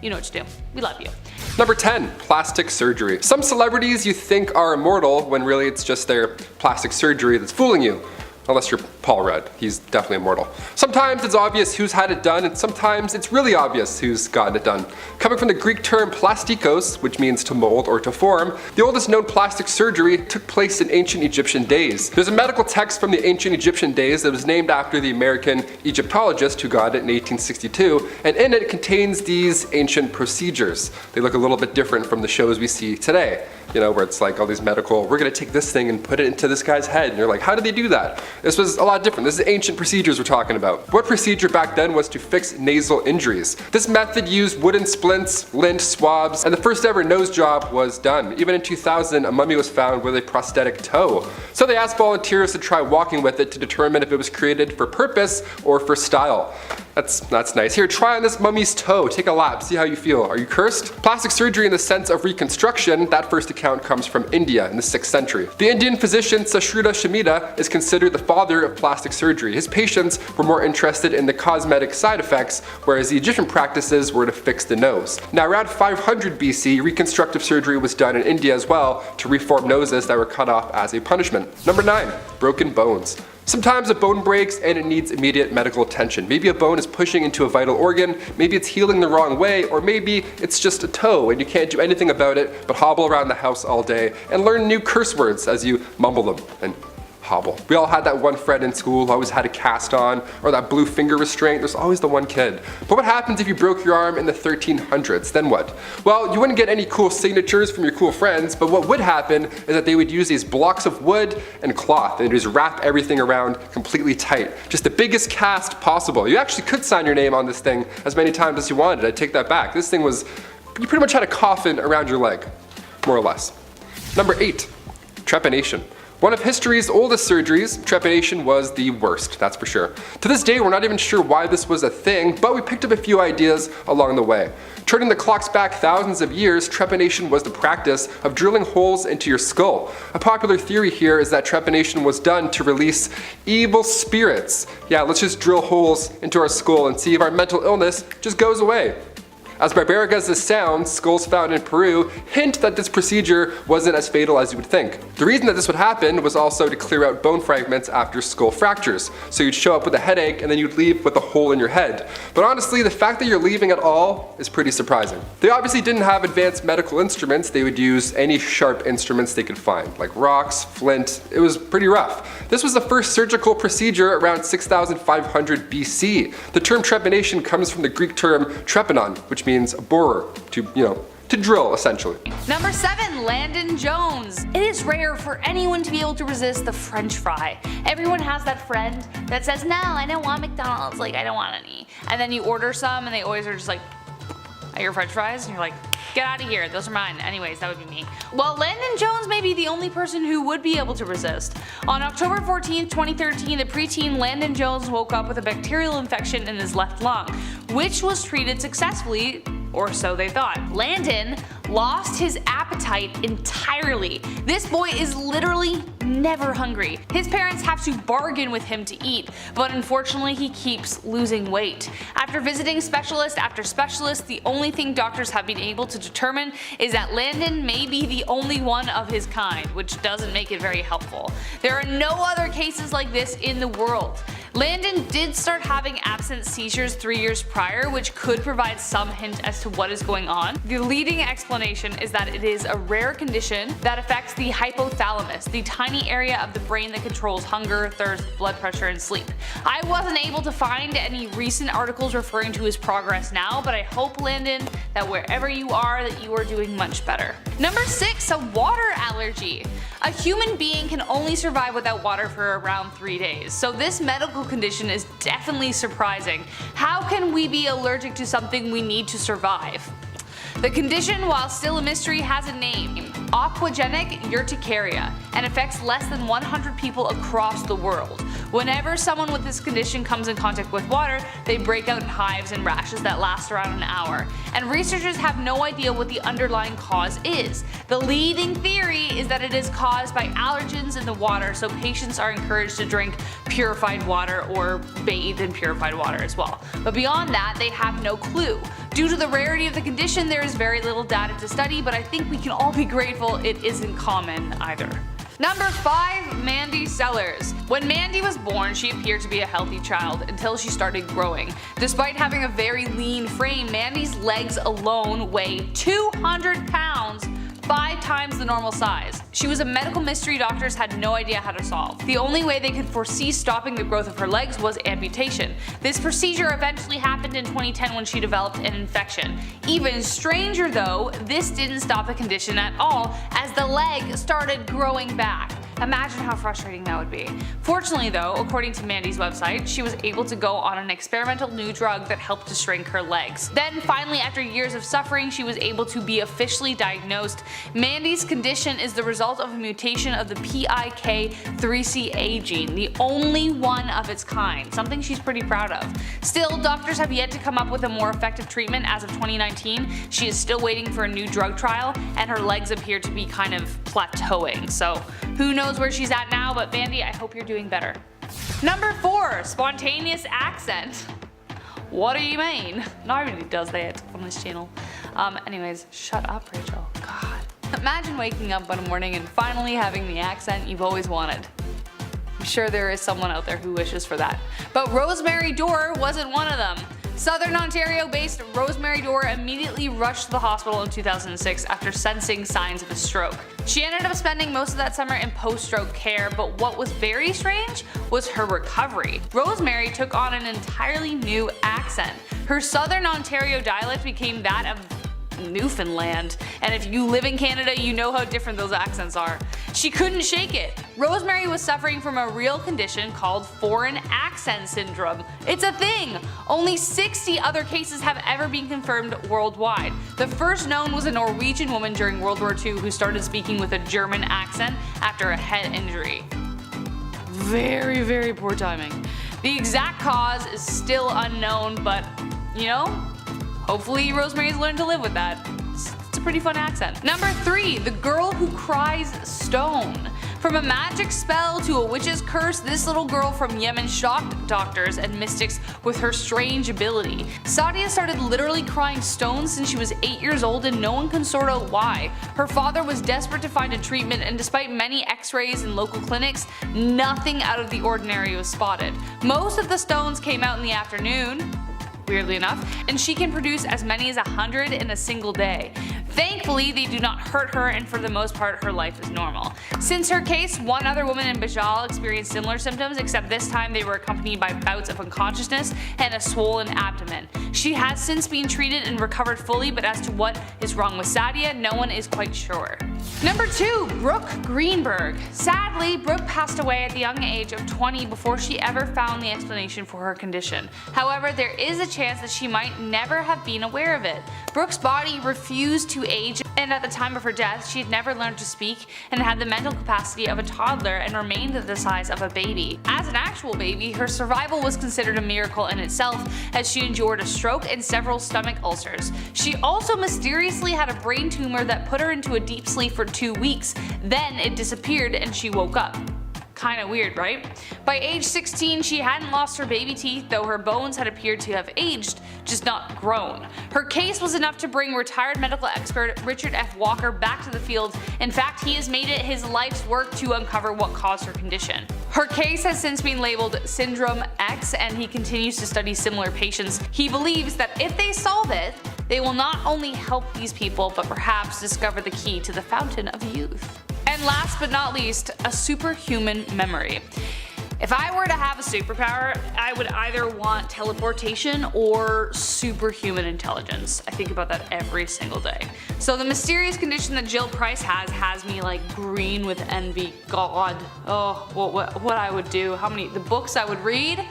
You know what to do. We love you. Number 10, plastic surgery. Some celebrities you think are immortal when really it's just their plastic surgery that's fooling you. Unless you're Paul Rudd, he's definitely immortal. Sometimes it's obvious who's had it done, and sometimes it's really obvious who's gotten it done. Coming from the Greek term plastikos, which means to mold or to form, the oldest known plastic surgery took place in ancient Egyptian days. There's a medical text from the ancient Egyptian days that was named after the American Egyptologist who got it in 1862, and in it contains these ancient procedures. They look a little bit different from the shows we see today. You know, where it's like all these medical, we're gonna take this thing and put it into this guy's head. And you're like, how did they do that? This was a lot different. This is ancient procedures we're talking about. What procedure back then was to fix nasal injuries. This method used wooden splints, lint, swabs, and the first ever nose job was done. Even in 2000, a mummy was found with a prosthetic toe. So they asked volunteers to try walking with it to determine if it was created for purpose or for style. That's nice. Here, try on this mummy's toe. Take a lap, see how you feel. Are you cursed? Plastic surgery in the sense of reconstruction, that first account comes from India in the 6th century. The Indian physician Sashruta Shamita is considered the father of plastic surgery. His patients were more interested in the cosmetic side effects, whereas the Egyptian practices were to fix the nose. Now around 500 BC, reconstructive surgery was done in India as well to reform noses that were cut off as a punishment. Number 9, broken bones. Sometimes a bone breaks and it needs immediate medical attention. Maybe a bone is pushing into a vital organ, maybe it's healing the wrong way, or maybe it's just a toe and you can't do anything about it but hobble around the house all day and learn new curse words as you mumble them and hobble. We all had that one friend in school who always had a cast on, or that blue finger restraint. There's always the one kid. But what happens if you broke your arm in the 1300s? Then what? Well, you wouldn't get any cool signatures from your cool friends, but what would happen is that they would use these blocks of wood and cloth and just wrap everything around completely tight. Just the biggest cast possible. You actually could sign your name on this thing as many times as you wanted. I take that back. This thing was, you pretty much had a coffin around your leg, more or less. Number 8, trepanation. One of history's oldest surgeries, trepanation was the worst, that's for sure. To this day, we're not even sure why this was a thing, but we picked up a few ideas along the way. Turning the clocks back thousands of years, trepanation was the practice of drilling holes into your skull. A popular theory here is that trepanation was done to release evil spirits. Yeah, let's just drill holes into our skull and see if our mental illness just goes away. As barbaric as this sounds, skulls found in Peru hint that this procedure wasn't as fatal as you would think. The reason that this would happen was also to clear out bone fragments after skull fractures. So you'd show up with a headache and then you'd leave with a hole in your head. But honestly, the fact that you're leaving at all is pretty surprising. They obviously didn't have advanced medical instruments. They would use any sharp instruments they could find, like rocks, flint. It was pretty rough. This was the first surgical procedure around 6500 BC. The term trepanation comes from the Greek term trepanon, which means a borer, to drill essentially. Number 7, Landon Jones. It is rare for anyone to be able to resist the French fry. Everyone has that friend that says, no, I don't want McDonald's, like I don't want any. And then you order some and they always are just like, are your French fries? And you're like, get out of here, those are mine. Anyways, that would be me. Well, Landon Jones may be the only person who would be able to resist. On October 14th, 2013, the preteen Landon Jones woke up with a bacterial infection in his left lung, which was treated successfully, or so they thought. Landon lost his appetite entirely. This boy is literally never hungry. His parents have to bargain with him to eat, but unfortunately he keeps losing weight. After visiting specialist after specialist, the only thing doctors have been able to determine is that Landon may be the only one of his kind, which doesn't make it very helpful. There are no other cases like this in the world. Landon did start having absent seizures 3 years prior, which could provide some hint as to what is going on. The leading explanation is that it is a rare condition that affects the hypothalamus, the tiny area of the brain that controls hunger, thirst, blood pressure, and sleep. I wasn't able to find any recent articles referring to his progress now, but I hope, Landon, that wherever you are, that you are doing much better. Number 6, a water allergy. A human being can only survive without water for around 3 days, so this medical condition is definitely surprising. How can we be allergic to something we need to survive? The condition, while still a mystery, has a name: aquagenic urticaria, and affects less than 100 people across the world. Whenever someone with this condition comes in contact with water, they break out in hives and rashes that last around an hour, and researchers have no idea what the underlying cause is. The leading theory is that it is caused by allergens in the water, so patients are encouraged to drink purified water or bathe in purified water as well. But beyond that, they have no clue. Due to the rarity of the condition, there is very little data to study, but I think we can all be grateful it isn't common either. Number 5. Mandy Sellers. When Mandy was born, she appeared to be a healthy child until she started growing. Despite having a very lean frame, Mandy's legs alone weigh 200 pounds, 5 times the normal size. She was a medical mystery doctors had no idea how to solve. The only way they could foresee stopping the growth of her legs was amputation. This procedure eventually happened in 2010 when she developed an infection. Even stranger though, this didn't stop the condition at all as the leg started growing back. Imagine how frustrating that would be. Fortunately though, according to Mandy's website, she was able to go on an experimental new drug that helped to shrink her legs. Then finally, after years of suffering, she was able to be officially diagnosed. Mandy's condition is the result of a mutation of the PIK3CA gene, the only one of its kind, something she's pretty proud of. Still, doctors have yet to come up with a more effective treatment as of 2019. She is still waiting for a new drug trial, and her legs appear to be kind of plateauing, so who knows where she's at now, but Mandy, I hope you're doing better. Number 4. Spontaneous accent. What do you mean? Nobody does that on this channel. Anyways, shut up, Rachel. God. Imagine waking up one morning and finally having the accent you've always wanted. I'm sure there is someone out there who wishes for that. But Rosemary Dorr wasn't one of them. Southern Ontario-based Rosemary Dorr immediately rushed to the hospital in 2006 after sensing signs of a stroke. She ended up spending most of that summer in post-stroke care, but what was very strange was her recovery. Rosemary took on an entirely new accent. Her Southern Ontario dialect became that of Newfoundland, and if you live in Canada, you know how different those accents are. She couldn't shake it. Rosemary was suffering from a real condition called foreign accent syndrome. It's a thing! Only 60 other cases have ever been confirmed worldwide. The first known was a Norwegian woman during World War II who started speaking with a German accent after a head injury. Very, very poor timing. The exact cause is still unknown, but you know, hopefully Rosemary's learned to live with that. It's a pretty fun accent. Number 3. The girl who cries stone. From a magic spell to a witch's curse, this little girl from Yemen shocked doctors and mystics with her strange ability. Sadia started literally crying stones since she was 8 years old, and no one can sort out why. Her father was desperate to find a treatment, and despite many x-rays in local clinics, nothing out of the ordinary was spotted. Most of the stones came out in the afternoon, weirdly enough, and she can produce as many as 100 in a single day. Thankfully, they do not hurt her, and for the most part, her life is normal. Since her case, one other woman in Bajal experienced similar symptoms, except this time they were accompanied by bouts of unconsciousness and a swollen abdomen. She has since been treated and recovered fully, but as to what is wrong with Sadia, no one is quite sure. Number 2. Brooke Greenberg. Sadly, Brooke passed away at the young age of 20 before she ever found the explanation for her condition. However, there is a chance that she might never have been aware of it. Brooke's body refused to age, and at the time of her death, she had never learned to speak and had the mental capacity of a toddler and remained the size of a baby. As an actual baby, her survival was considered a miracle in itself, as she endured a stroke and several stomach ulcers. She also mysteriously had a brain tumor that put her into a deep sleep for 2 weeks. Then it disappeared and she woke up. Kinda weird, right? By age 16, she hadn't lost her baby teeth, though her bones had appeared to have aged, just not grown. Her case was enough to bring retired medical expert Richard F. Walker back to the field. In fact, he has made it his life's work to uncover what caused her condition. Her case has since been labeled Syndrome X, and he continues to study similar patients. He believes that if they solve it, they will not only help these people, but perhaps discover the key to the fountain of youth. And last but not least, a superhuman memory. If I were to have a superpower, I would either want teleportation or superhuman intelligence. I think about that every single day. So the mysterious condition that Jill Price has me like green with envy. God, oh, what I would do, the books I would read.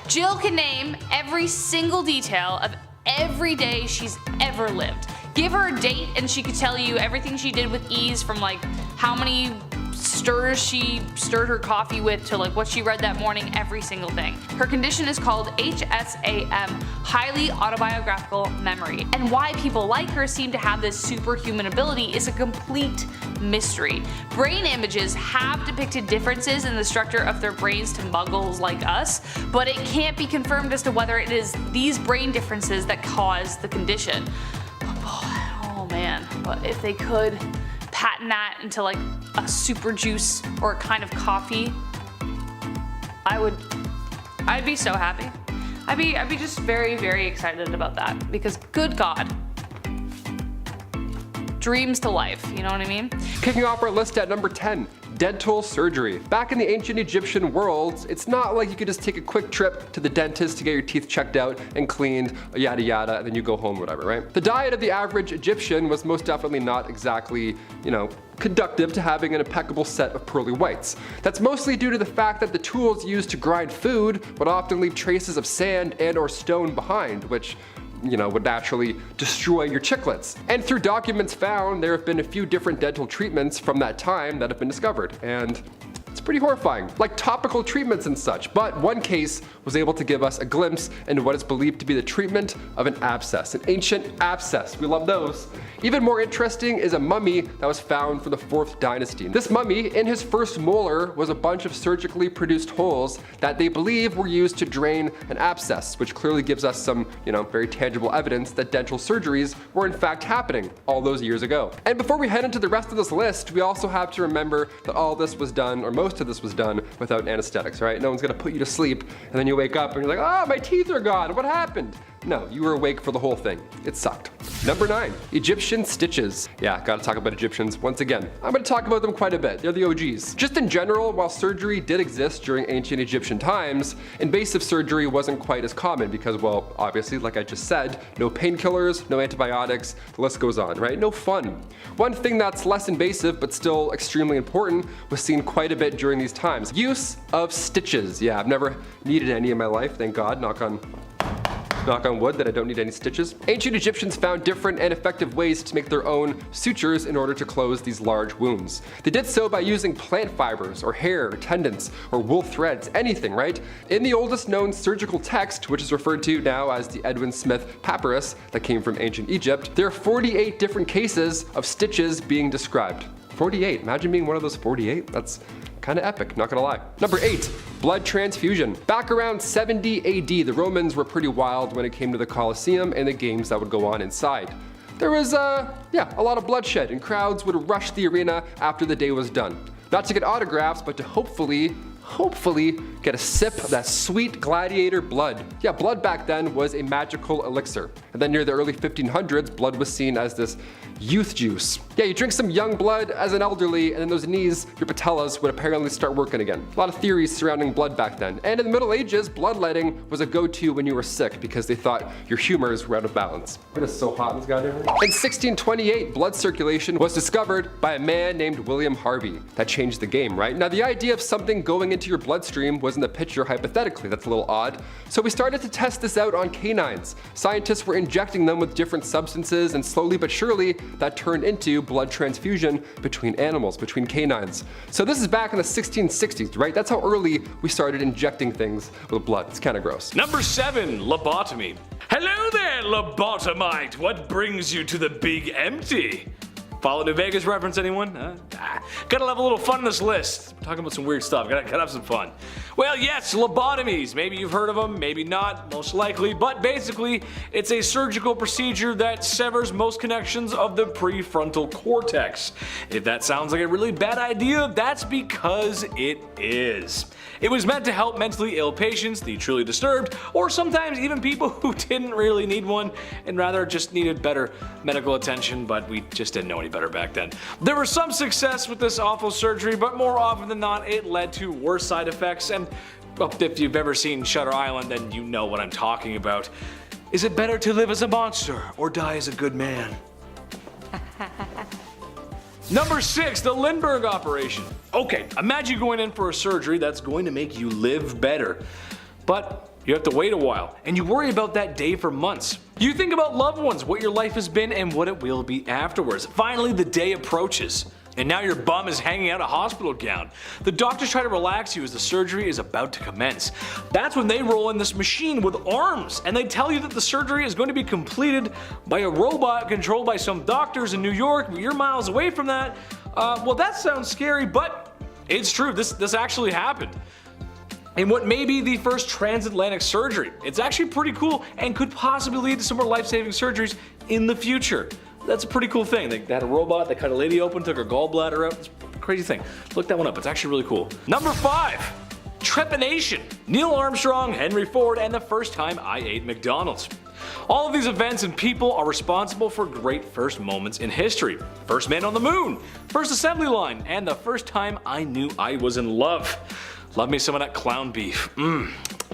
Jill can name every single detail of every day she's ever lived. Give her a date and she could tell you everything she did with ease, from like how many stirs she stirred her coffee with to like what she read that morning, every single thing. Her condition is called HSAM, highly autobiographical memory, and why people like her seem to have this superhuman ability is a complete mystery. Brain images have depicted differences in the structure of their brains to muggles like us, but it can't be confirmed as to whether it is these brain differences that cause the condition. Oh man, but if they could patent that into like a super juice or a kind of coffee, I'd be so happy. I'd be just very, very excited about that because good God. Dreams to life, you know what I mean? Kicking off our list at number 10, dental surgery. Back in the ancient Egyptian world, it's not like you could just take a quick trip to the dentist to get your teeth checked out and cleaned, yada yada, and then you go home, whatever, right? The diet of the average Egyptian was most definitely not exactly, conductive to having an impeccable set of pearly whites. That's mostly due to the fact that the tools used to grind food would often leave traces of sand and or stone behind, which would naturally destroy your chiclets. And through documents found, there have been a few different dental treatments from that time that have been discovered, and it's pretty horrifying, like topical treatments and such. But one case was able to give us a glimpse into what is believed to be the treatment of an abscess, an ancient abscess. We love those. Even more interesting is a mummy that was found from the 4th dynasty. This mummy, in his first molar, was a bunch of surgically produced holes that they believe were used to drain an abscess, which clearly gives us some, very tangible evidence that dental surgeries were in fact happening all those years ago. And before we head into the rest of this list, we also have to remember that all this was done, or most of this was done, without anesthetics, right? No one's gonna put you to sleep, and then you wake up and you're like, oh, my teeth are gone, what happened? No, you were awake for the whole thing. It sucked. Number 9, Egyptian stitches. Yeah, gotta talk about Egyptians once again. I'm gonna talk about them quite a bit. They're the OGs. Just in general, while surgery did exist during ancient Egyptian times, invasive surgery wasn't quite as common because, well, obviously, like I just said, no painkillers, no antibiotics, the list goes on, right? No fun. One thing that's less invasive but still extremely important was seen quite a bit during these times. Use of stitches. Yeah, I've never needed any in my life, thank God, knock on wood that I don't need any stitches. Ancient Egyptians found different and effective ways to make their own sutures in order to close these large wounds. They did so by using plant fibers or hair or tendons or wool threads, anything, right? In the oldest known surgical text, which is referred to now as the Edwin Smith Papyrus that came from ancient Egypt, there are 48 different cases of stitches being described. 48, imagine being one of those 48. That's kind of epic, not gonna lie. Number 8, blood transfusion. Back around 70 AD, the Romans were pretty wild when it came to the Colosseum and the games that would go on inside. There was, a lot of bloodshed, and crowds would rush the arena after the day was done. Not to get autographs, but to hopefully get a sip of that sweet gladiator blood. Yeah, blood back then was a magical elixir. And then near the early 1500s, blood was seen as this youth juice. Yeah, you drink some young blood as an elderly, and then those knees, your patellas, would apparently start working again. A lot of theories surrounding blood back then. And in the Middle Ages, bloodletting was a go-to when you were sick because they thought your humors were out of balance. It is so hot in this goddamn room. In 1628, blood circulation was discovered by a man named William Harvey. That changed the game, right? Now, the idea of something going into your bloodstream was in the picture hypothetically. That's a little odd. So we started to test this out on canines. Scientists were injecting them with different substances, and slowly but surely, that turned into blood transfusion between animals, between canines. So this is back in the 1660s, right? That's how early we started injecting things with blood. It's kind of gross. Number 7, lobotomy. Hello there, lobotomite. What brings you to the big empty? Follow New Vegas reference, anyone? Gotta have a little fun in this list. Talking about some weird stuff, gotta have some fun. Well, yes, lobotomies. Maybe you've heard of them, maybe not, most likely. But basically, it's a surgical procedure that severs most connections of the prefrontal cortex. If that sounds like a really bad idea, that's because it is. It was meant to help mentally ill patients, the truly disturbed, or sometimes even people who didn't really need one and rather just needed better medical attention, but we just didn't know any better back then. There was some success with this awful surgery, but more often than not, it led to worse side effects. And well, if you've ever seen Shutter Island, then you know what I'm talking about. Is it better to live as a monster or die as a good man? Number 6, the Lindbergh operation. Okay, imagine going in for a surgery that's going to make you live better. But you have to wait a while, and you worry about that day for months. You think about loved ones, what your life has been, and what it will be afterwards. Finally, the day approaches. And now your bum is hanging out a hospital gown. The doctors try to relax you as the surgery is about to commence. That's when they roll in this machine with arms, and they tell you that the surgery is going to be completed by a robot controlled by some doctors in New York. You're miles away from that. Well, that sounds scary, but it's true. This actually happened. In what may be the first transatlantic surgery. It's actually pretty cool and could possibly lead to some more life-saving surgeries in the future. That's a pretty cool thing. They had a robot that cut a lady open, took her gallbladder out. It's crazy thing. Look that one up, it's actually really cool. Number 5. Trepanation. Neil Armstrong, Henry Ford, and the first time I ate McDonald's. All of these events and people are responsible for great first moments in history. First man on the moon, first assembly line, and the first time I knew I was in love. Love me some of that clown beef.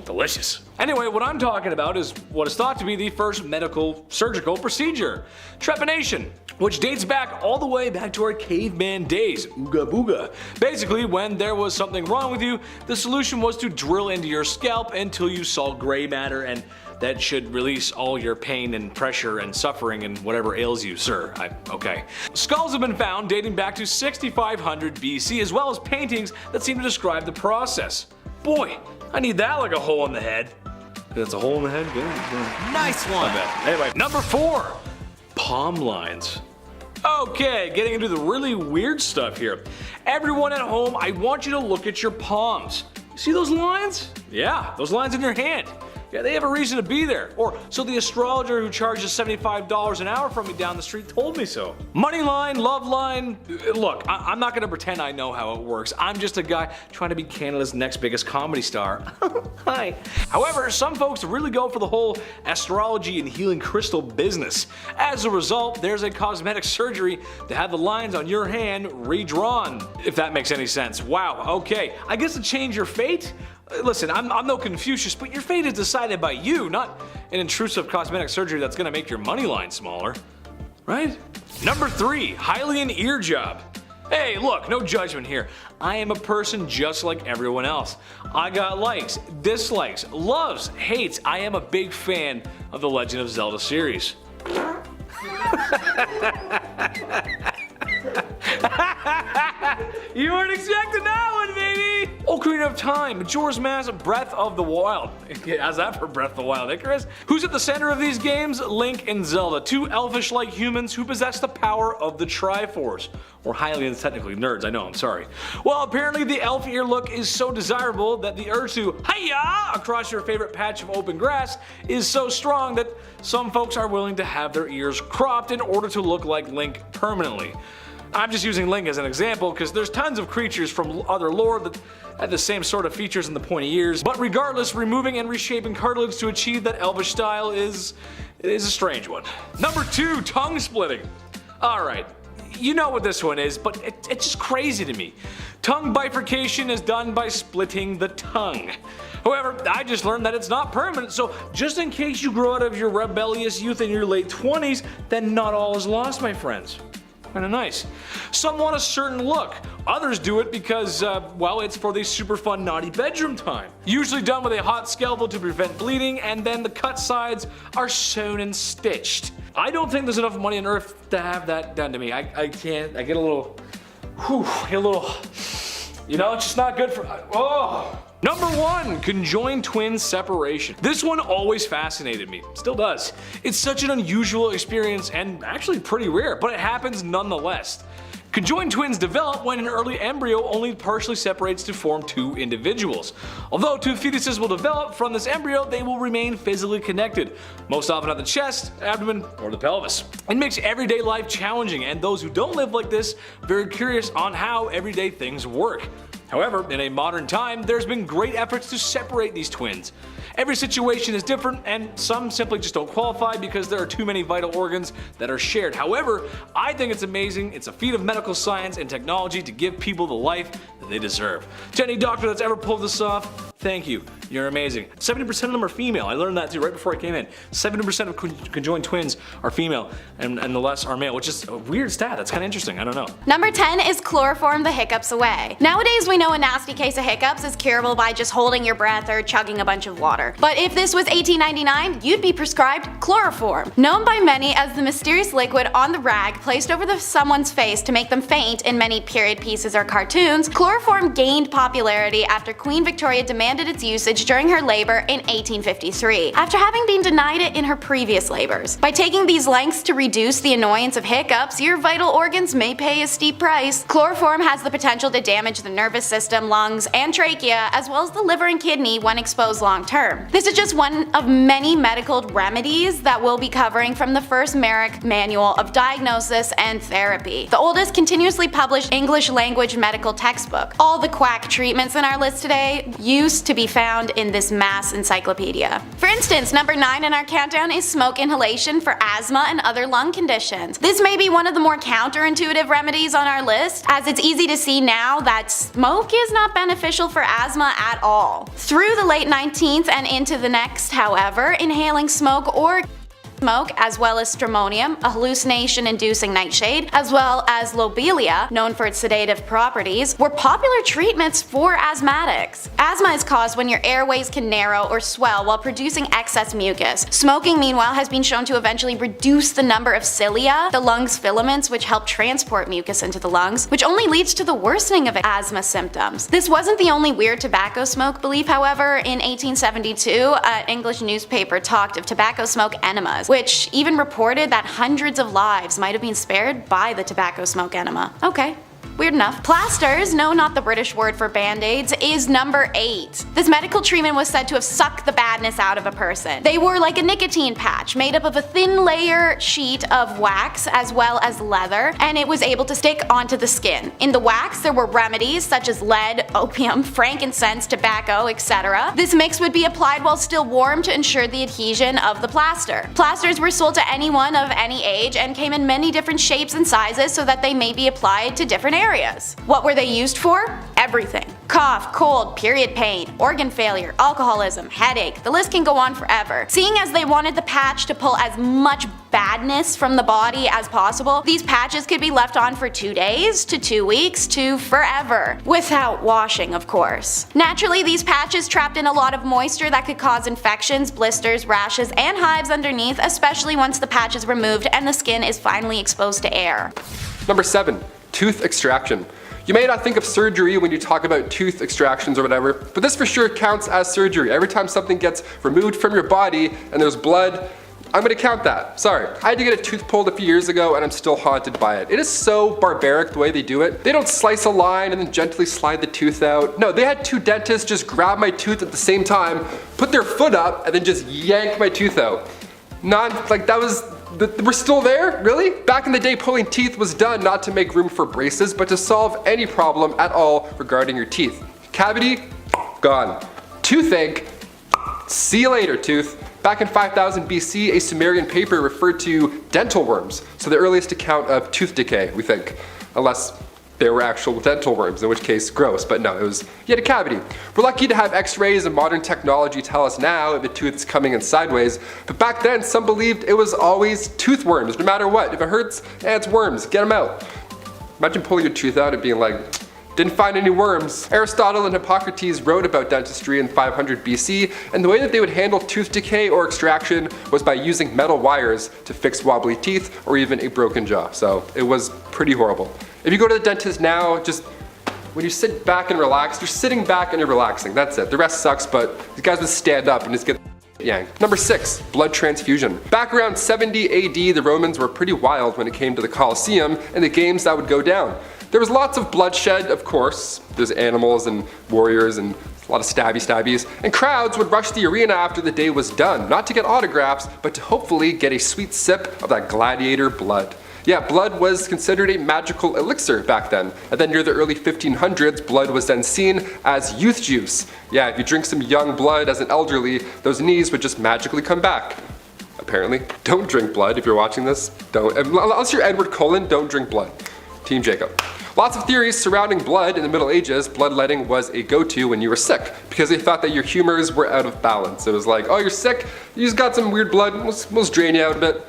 Delicious. Anyway, what I'm talking about is what is thought to be the first medical surgical procedure, trepanation, which dates back all the way back to our caveman days, ooga booga. Basically, when there was something wrong with you, the solution was to drill into your scalp until you saw gray matter, and that should release all your pain and pressure and suffering and whatever ails you, sir. Okay. Skulls have been found dating back to 6500 BC, as well as paintings that seem to describe the process. Boy, I need that like a hole in the head. That's a hole in the head? Good. Nice one. Anyway, number 4. Palm lines. Okay, getting into the really weird stuff here. Everyone at home, I want you to look at your palms. See those lines? Yeah, those lines in your hand. Yeah, they have a reason to be there. Or so the astrologer who charges $75 an hour from me down the street told me so. Money line, love line. Look, I'm not gonna pretend I know how it works. I'm just a guy trying to be Canada's next biggest comedy star. Hi. However, some folks really go for the whole astrology and healing crystal business. As a result, there's a cosmetic surgery to have the lines on your hand redrawn, if that makes any sense. Wow, okay. I guess to change your fate? Listen, I'm no Confucius, but your fate is decided by you, not an intrusive cosmetic surgery that's gonna make your money line smaller. Right? Number 3, Hylian ear job. Hey, look, no judgment here. I am a person just like everyone else. I got likes, dislikes, loves, hates. I am a big fan of the Legend of Zelda series. You weren't expecting that one, baby! Ocarina of Time, Majora's Mask, Breath of the Wild. How's that for Breath of the Wild, Icarus? Who's at the center of these games? Link and Zelda, 2 elfish-like humans who possess the power of the Triforce. Or Hylians, technically. Nerds, I know, I'm sorry. Well, apparently the elf ear look is so desirable that the urge to hi-ya across your favorite patch of open grass is so strong that some folks are willing to have their ears cropped in order to look like Link permanently. I'm just using Link as an example because there's tons of creatures from other lore that have the same sort of features in the pointy ears, but regardless, removing and reshaping cartilage to achieve that elvish style is a strange one. Number 2, tongue splitting. Alright, you know what this one is, but it's just crazy to me. Tongue bifurcation is done by splitting the tongue. However, I just learned that it's not permanent, so just in case you grow out of your rebellious youth in your late 20s, then not all is lost, my friends. Kinda nice. Some want a certain look. Others do it because, well, it's for the super fun naughty bedroom time. Usually done with a hot scalpel to prevent bleeding, and then the cut sides are sewn and stitched. I don't think there's enough money on earth to have that done to me. I can't. I get a little, you know, it's just not good for, oh. Number 1, conjoined twin separation. This one always fascinated me, still does. It's such an unusual experience and actually pretty rare, but it happens nonetheless. Conjoined twins develop when an early embryo only partially separates to form 2 individuals. Although 2 fetuses will develop from this embryo, they will remain physically connected, most often at the chest, abdomen, or the pelvis. It makes everyday life challenging, and those who don't live like this very curious on how everyday things work. However, in a modern time, there's been great efforts to separate these twins. Every situation is different, and some simply just don't qualify because there are too many vital organs that are shared. However, I think it's amazing. It's a feat of medical science and technology to give people the life that they deserve. To any doctor that's ever pulled this off, thank you. You're amazing. 70% of them are female. I learned that too right before I came in. 70% of conjoined twins are female, and the rest are male, which is a weird stat. That's kind of interesting. I don't know. Number 10 is chloroform the hiccups away. Nowadays we know a nasty case of hiccups is curable by just holding your breath or chugging a bunch of water. But if this was 1899, you'd be prescribed chloroform. Known by many as the mysterious liquid on the rag placed over someone's face to make them faint in many period pieces or cartoons, chloroform gained popularity after Queen Victoria demanded demanded its usage during her labor in 1853, after having been denied it in her previous labors. By taking these lengths to reduce the annoyance of hiccups, your vital organs may pay a steep price. Chloroform has the potential to damage the nervous system, lungs, and trachea, as well as the liver and kidney when exposed long term. This is just one of many medical remedies that we'll be covering from the first Merrick Manual of Diagnosis and Therapy, the oldest continuously published English language medical textbook. All the quack treatments in our list today used to be found in this mass encyclopedia. For instance, number 9 in our countdown is smoke inhalation for asthma and other lung conditions. This may be one of the more counterintuitive remedies on our list, as it's easy to see now that smoke is not beneficial for asthma at all. Through the late 19th and into the next, however, inhaling smoke or smoke, as well as stramonium, a hallucination-inducing nightshade, as well as lobelia, known for its sedative properties, were popular treatments for asthmatics. Asthma is caused when your airways can narrow or swell while producing excess mucus. Smoking, meanwhile, has been shown to eventually reduce the number of cilia, the lungs' filaments which help transport mucus into the lungs, which only leads to the worsening of asthma symptoms. This wasn't the only weird tobacco smoke belief, however. In 1872, an English newspaper talked of tobacco smoke enemas, which even reported that hundreds of lives might have been spared by the tobacco smoke enema. Okay. Weird enough. Plasters, no, not the British word for band-aids, is number 8. This medical treatment was said to have sucked the badness out of a person. They were like a nicotine patch, made up of a thin layer sheet of wax as well as leather, and it was able to stick onto the skin. In the wax, there were remedies such as lead, opium, frankincense, tobacco, etc. This mix would be applied while still warm to ensure the adhesion of the plaster. Plasters were sold to anyone of any age and came in many different shapes and sizes so that they may be applied to different areas. What were they used for? Everything. Cough, cold, period pain, organ failure, alcoholism, headache, the list can go on forever. Seeing as they wanted the patch to pull as much badness from the body as possible, these patches could be left on for 2 days to 2 weeks to forever. Without washing, of course. Naturally, these patches trapped in a lot of moisture that could cause infections, blisters, rashes, and hives underneath, especially once the patch is removed and the skin is finally exposed to air. Number 7. Tooth extraction. You may not think of surgery when you talk about tooth extractions or whatever, but this for sure counts as surgery. Every time something gets removed from your body and there's blood, I'm gonna count that. Sorry. I had to get a tooth pulled a few years ago and I'm still haunted by it. It is so barbaric the way they do it. They don't slice a line and then gently slide the tooth out. No, they had 2 dentists just grab my tooth at the same time, put their foot up, and then just yank my tooth out. We're still there? Really? Back in the day, pulling teeth was done not to make room for braces, but to solve any problem at all regarding your teeth. Cavity? Gone. Toothache? See you later, tooth. Back in 5000 BC, a Sumerian paper referred to dental worms, so the earliest account of tooth decay, we think. Unless there were actual dental worms, in which case gross, but no, you had a cavity. We're lucky to have x-rays and modern technology tell us now if the tooth is coming in sideways, but back then some believed it was always tooth worms, no matter what. If it hurts, it's worms, get them out. Imagine pulling your tooth out and being like, didn't find any worms. Aristotle and Hippocrates wrote about dentistry in 500 BC, and the way that they would handle tooth decay or extraction was by using metal wires to fix wobbly teeth or even a broken jaw, so it was pretty horrible. If you go to the dentist now, just when you sit back and relax, you're sitting back and you're relaxing. That's it. The rest sucks, but these guys would stand up and just get yanked. Number 6, blood transfusion. Back around 70 AD, the Romans were pretty wild when it came to the Colosseum and the games that would go down. There was lots of bloodshed, of course. There's animals and warriors and a lot of stabbies, and crowds would rush the arena after the day was done, not to get autographs, but to hopefully get a sweet sip of that gladiator blood. Yeah, blood was considered a magical elixir back then, and then near the early 1500s, blood was then seen as youth juice. Yeah, if you drink some young blood as an elderly, those knees would just magically come back. Apparently. Don't drink blood if you're watching this. Don't. Unless you're Edward Cullen, don't drink blood. Team Jacob. Lots of theories surrounding blood in the Middle Ages. Bloodletting was a go-to when you were sick, because they thought that your humors were out of balance. It was like, oh, you're sick, you just got some weird blood, we'll drain you out a bit.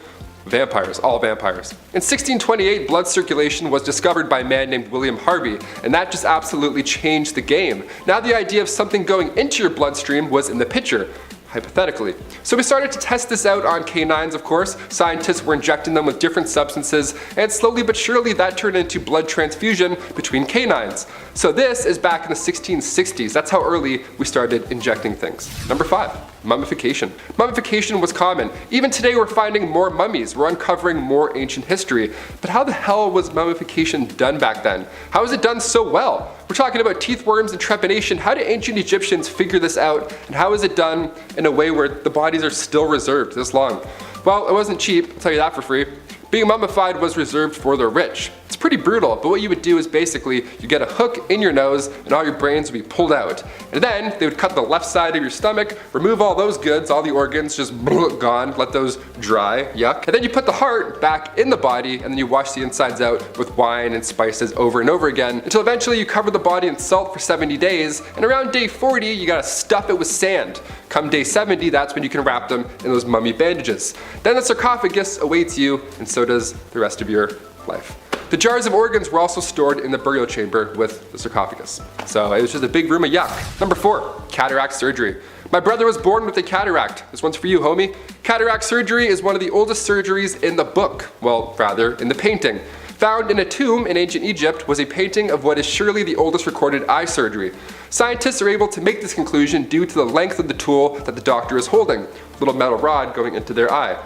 Vampires, all vampires. In 1628, blood circulation was discovered by a man named William Harvey, and that just absolutely changed the game. Now the idea of something going into your bloodstream was in the picture. hypothetically. So we started to test this out on canines, of course. Scientists were injecting them with different substances, and slowly but surely that turned into blood transfusion between canines. So this is back in the 1660s. That's how early we started injecting things. Number 5. Mummification. Mummification was common. Even today we're finding more mummies. We're uncovering more ancient history. But how the hell was mummification done back then? How was it done so well? We're talking about teeth worms and trepanation. How did ancient Egyptians figure this out? And how is it done in a way where the bodies are still reserved this long? Well, it wasn't cheap, I'll tell you that for free. Being mummified was reserved for the rich. It's pretty brutal, but what you would do is basically you get a hook in your nose and all your brains would be pulled out. And then they would cut the left side of your stomach, remove all those goods, all the organs, just gone, let those dry, yuck. And then you put the heart back in the body and then you wash the insides out with wine and spices over and over again until eventually you cover the body in salt for 70 days, and around day 40 you gotta stuff it with sand. Come day 70, that's when you can wrap them in those mummy bandages. Then the sarcophagus awaits you, and so does the rest of your life. The jars of organs were also stored in the burial chamber with the sarcophagus. So it was just a big room of yuck. Number 4, cataract surgery. My brother was born with a cataract. This one's for you, homie. Cataract surgery is one of the oldest surgeries in the book. Well, rather, in the painting. Found in a tomb in ancient Egypt was a painting of what is surely the oldest recorded eye surgery. Scientists are able to make this conclusion due to the length of the tool that the doctor is holding. Little metal rod going into their eye.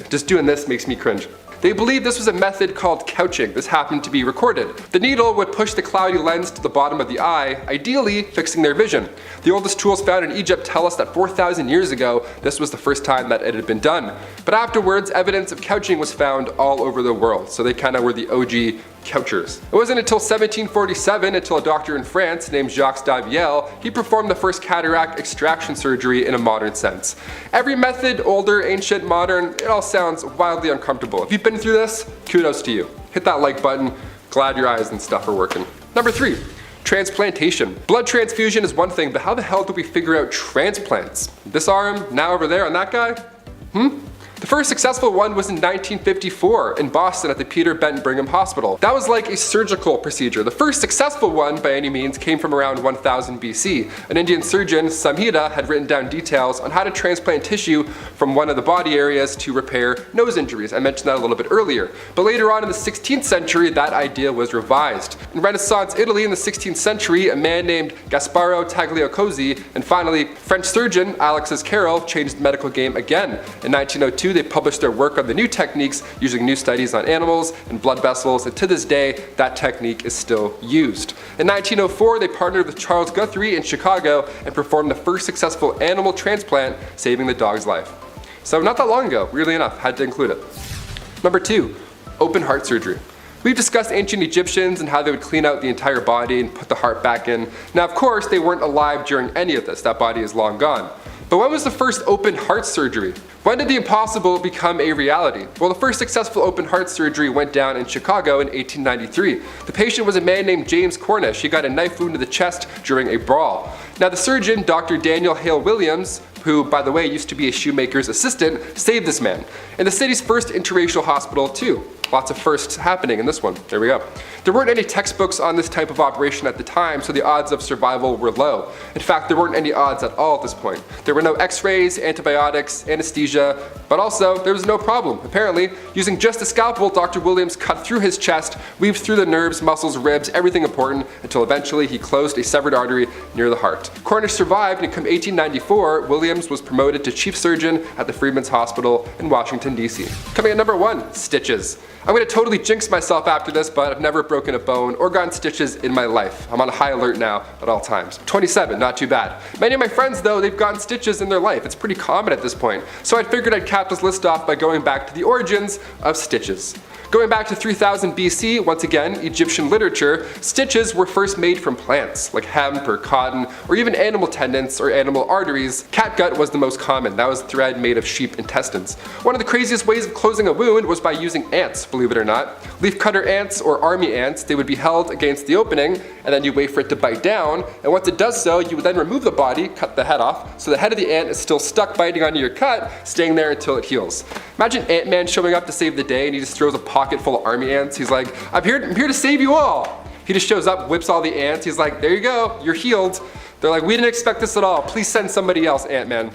Just doing this makes me cringe. They believe this was a method called couching. This happened to be recorded. The needle would push the cloudy lens to the bottom of the eye, ideally fixing their vision. The oldest tools found in Egypt tell us that 4,000 years ago, this was the first time that it had been done. But afterwards, evidence of couching was found all over the world, so they kind of were the OG couchers. It wasn't until 1747 until a doctor in France named Jacques Daviel, he performed the first cataract extraction surgery in a modern sense. Every method, older, ancient, modern, it all sounds wildly uncomfortable. If you've been through this, kudos to you. Hit that like button, glad your eyes and stuff are working. Number 3. Transplantation. Blood transfusion is one thing, but how the hell do we figure out transplants? This arm, now over there on that guy? The first successful one was in 1954 in Boston at the Peter Benton Brigham Hospital. That was like a surgical procedure. The first successful one, by any means, came from around 1000 BC. An Indian surgeon, Samhita, had written down details on how to transplant tissue from one of the body areas to repair nose injuries. I mentioned that a little bit earlier. But later on in the 16th century, that idea was revised. In Renaissance Italy in the 16th century, a man named Gasparo Tagliacozzi and finally French surgeon Alexis Carrel changed the medical game again. In 1902, they published their work on the new techniques using new studies on animals and blood vessels, and to this day, that technique is still used. In 1904, they partnered with Charles Guthrie in Chicago and performed the first successful animal transplant, saving the dog's life. So not that long ago, weirdly enough, had to include it. Number 2, open heart surgery. We've discussed ancient Egyptians and how they would clean out the entire body and put the heart back in. Now, of course, they weren't alive during any of this. That body is long gone. But when was the first open heart surgery? When did the impossible become a reality? Well, the first successful open heart surgery went down in Chicago in 1893. The patient was a man named James Cornish. He got a knife wound to the chest during a brawl. Now the surgeon, Dr. Daniel Hale Williams, who, by the way, used to be a shoemaker's assistant, saved this man. In the city's first interracial hospital, too. Lots of firsts happening in this one. There we go. There weren't any textbooks on this type of operation at the time, so the odds of survival were low. In fact, there weren't any odds at all at this point. There were no x-rays, antibiotics, anesthesia, but also there was no problem. Apparently, using just a scalpel, Dr. Williams cut through his chest, weaved through the nerves, muscles, ribs, everything important, until eventually he closed a severed artery near the heart. Cornish survived, and come 1894, Williams was promoted to chief surgeon at the Freedmen's Hospital in Washington, D.C. Coming at number 1, stitches. I'm going to totally jinx myself after this, but I've never broken a bone or gotten stitches in my life. I'm on high alert now at all times. 27, not too bad. Many of my friends, though, they've gotten stitches in their life. It's pretty common at this point. So I figured I'd cap this list off by going back to the origins of stitches. Going back to 3000 BC, once again, Egyptian literature, stitches were first made from plants, like hemp or cotton, or even animal tendons or animal arteries. Catgut was the most common. That was thread made of sheep intestines. One of the craziest ways of closing a wound was by using ants, believe it or not. Leafcutter ants or army ants, they would be held against the opening, and then you wait for it to bite down, and once it does so, you would then remove the body, cut the head off, so the head of the ant is still stuck biting onto your cut, staying there until it heals. Imagine Ant-Man showing up to save the day, and he just throws a pocket full of army ants. He's like, I'm here to save you all. He just shows up, whips all the ants. He's like, there you go, you're healed. They're like, we didn't expect this at all. Please send somebody else, Ant-Man.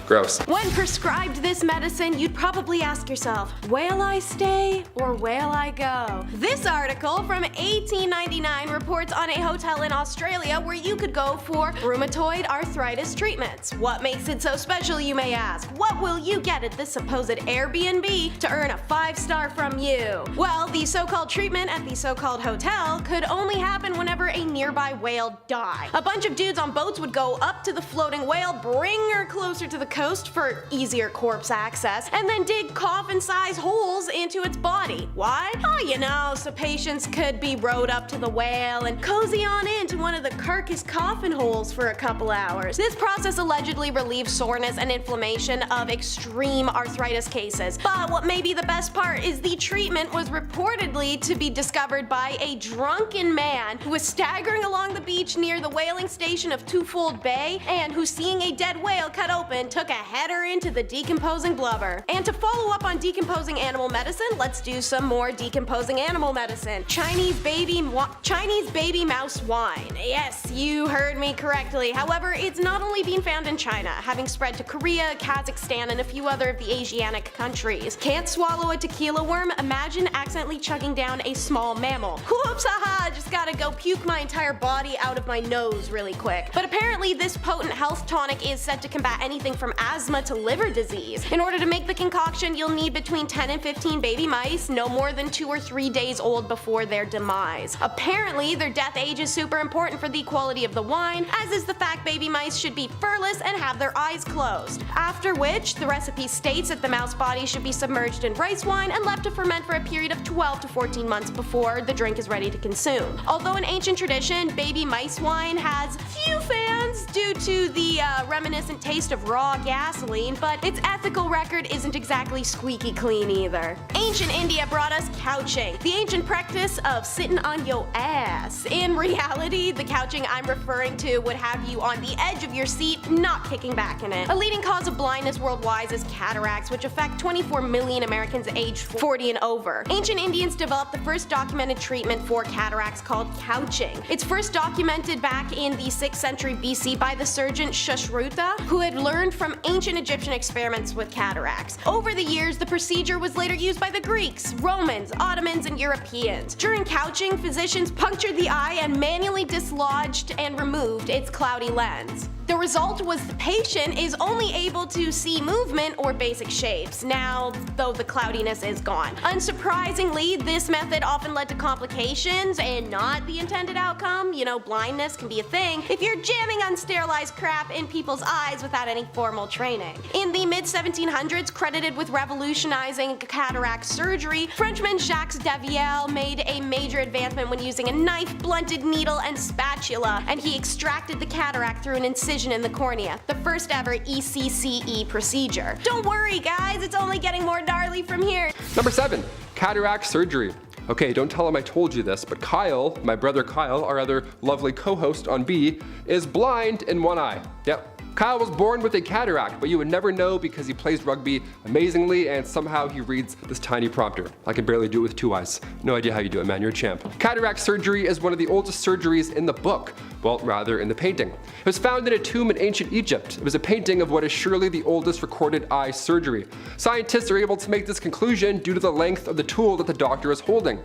Gross. When prescribed this medicine, you'd probably ask yourself, will I stay or will I go? This article from 1899 reports on a hotel in Australia where you could go for rheumatoid arthritis treatments. What makes it so special, you may ask? What will you get at this supposed Airbnb to earn a 5-star from you? Well, the so-called treatment at the so-called hotel could only happen whenever a nearby whale died. A bunch of dudes on boats would go up to the floating whale, bring her closer to the coast for easier corpse access, and then dig coffin-sized holes into its body. Why? Oh, you know, so patients could be rowed up to the whale and cozy on into one of the carcass coffin holes for a couple hours. This process allegedly relieves soreness and inflammation of extreme arthritis cases. But what may be the best part is the treatment was reportedly to be discovered by a drunken man who was staggering along the beach near the whaling station of Twofold Bay, and who, seeing a dead whale cut open, took a header into the decomposing blubber. And to follow up on decomposing animal medicine, let's do some more decomposing animal medicine. Chinese baby mouse wine. Yes, you heard me correctly. However, it's not only being found in China, having spread to Korea, Kazakhstan, and a few other of the Asiatic countries. Can't swallow a tequila worm? Imagine accidentally chugging down a small mammal. Whoops, haha, just gotta go puke my entire body out of my nose really quick. But apparently this potent health tonic is said to combat anything from asthma to liver disease. In order to make the concoction, you'll need between 10 and 15 baby mice, no more than 2 or 3 days old before their demise. Apparently, their death age is super important for the quality of the wine, as is the fact baby mice should be furless and have their eyes closed. After which, the recipe states that the mouse body should be submerged in rice wine and left to ferment for a period of 12 to 14 months before the drink is ready to consume. Although in ancient tradition, baby mice wine has few fans due to the reminiscent taste of raw gasoline, but its ethical record isn't exactly squeaky clean either. Ancient India brought us couching, the ancient practice of sitting on your ass. In reality, the couching I'm referring to would have you on the edge of your seat, not kicking back in it. A leading cause of blindness worldwide is cataracts, which affect 24 million Americans aged 40 and over. Ancient Indians developed the first documented treatment for cataracts called couching. It's first documented back in the 6th century BC by the surgeon Sushruta, who had learned from ancient Egyptian experiments with cataracts. Over the years, the procedure was later used by the Greeks, Romans, Ottomans, and Europeans. During couching, physicians punctured the eye and manually dislodged and removed its cloudy lens. The result was the patient is only able to see movement or basic shapes, now though the cloudiness is gone. Unsurprisingly, this method often led to complications and not the intended outcome. You know, blindness can be a thing if you're jamming unsterilized crap in people's eyes without any formal training. In the mid-1700s, credited with revolutionizing cataract surgery, Frenchman Jacques Daviel made a major advancement when using a knife, blunted needle, and spatula, and he extracted the cataract through an incision in the cornea, the first ever ECCE procedure. Don't worry guys, it's only getting more gnarly from here. Number 7, cataract surgery. Okay, don't tell him I told you this, but Kyle, my brother Kyle, our other lovely co-host on B, is blind in one eye. Yep. Kyle was born with a cataract, but you would never know because he plays rugby amazingly and somehow he reads this tiny prompter. I can barely do it with 2 eyes. No idea how you do it, man, you're a champ. Cataract surgery is one of the oldest surgeries in the book. Well, rather in the painting. It was found in a tomb in ancient Egypt. It was a painting of what is surely the oldest recorded eye surgery. Scientists are able to make this conclusion due to the length of the tool that the doctor is holding.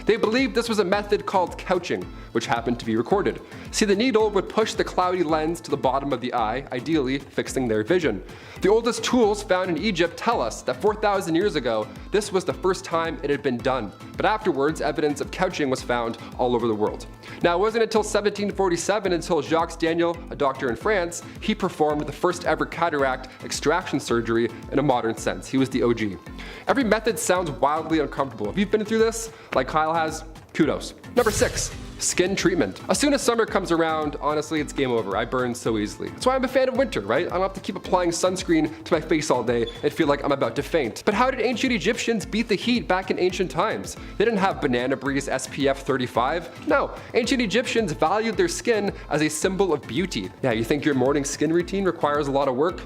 They believed this was a method called couching, which happened to be recorded. See, the needle would push the cloudy lens to the bottom of the eye, ideally fixing their vision. The oldest tools found in Egypt tell us that 4,000 years ago, this was the first time it had been done. But afterwards, evidence of couching was found all over the world. Now, it wasn't until 1747 until Jacques Daniel, a doctor in France, he performed the first ever cataract extraction surgery in a modern sense. He was the OG. Every method sounds wildly uncomfortable. If you've been through this, like Kyle has, kudos. Number 6. Skin treatment. As soon as summer comes around, honestly, it's game over. I burn so easily. That's why I'm a fan of winter, right? I don't have to keep applying sunscreen to my face all day and feel like I'm about to faint. But how did ancient Egyptians beat the heat back in ancient times? They didn't have Banana Breeze SPF 35. No, ancient Egyptians valued their skin as a symbol of beauty. Yeah, you think your morning skin routine requires a lot of work?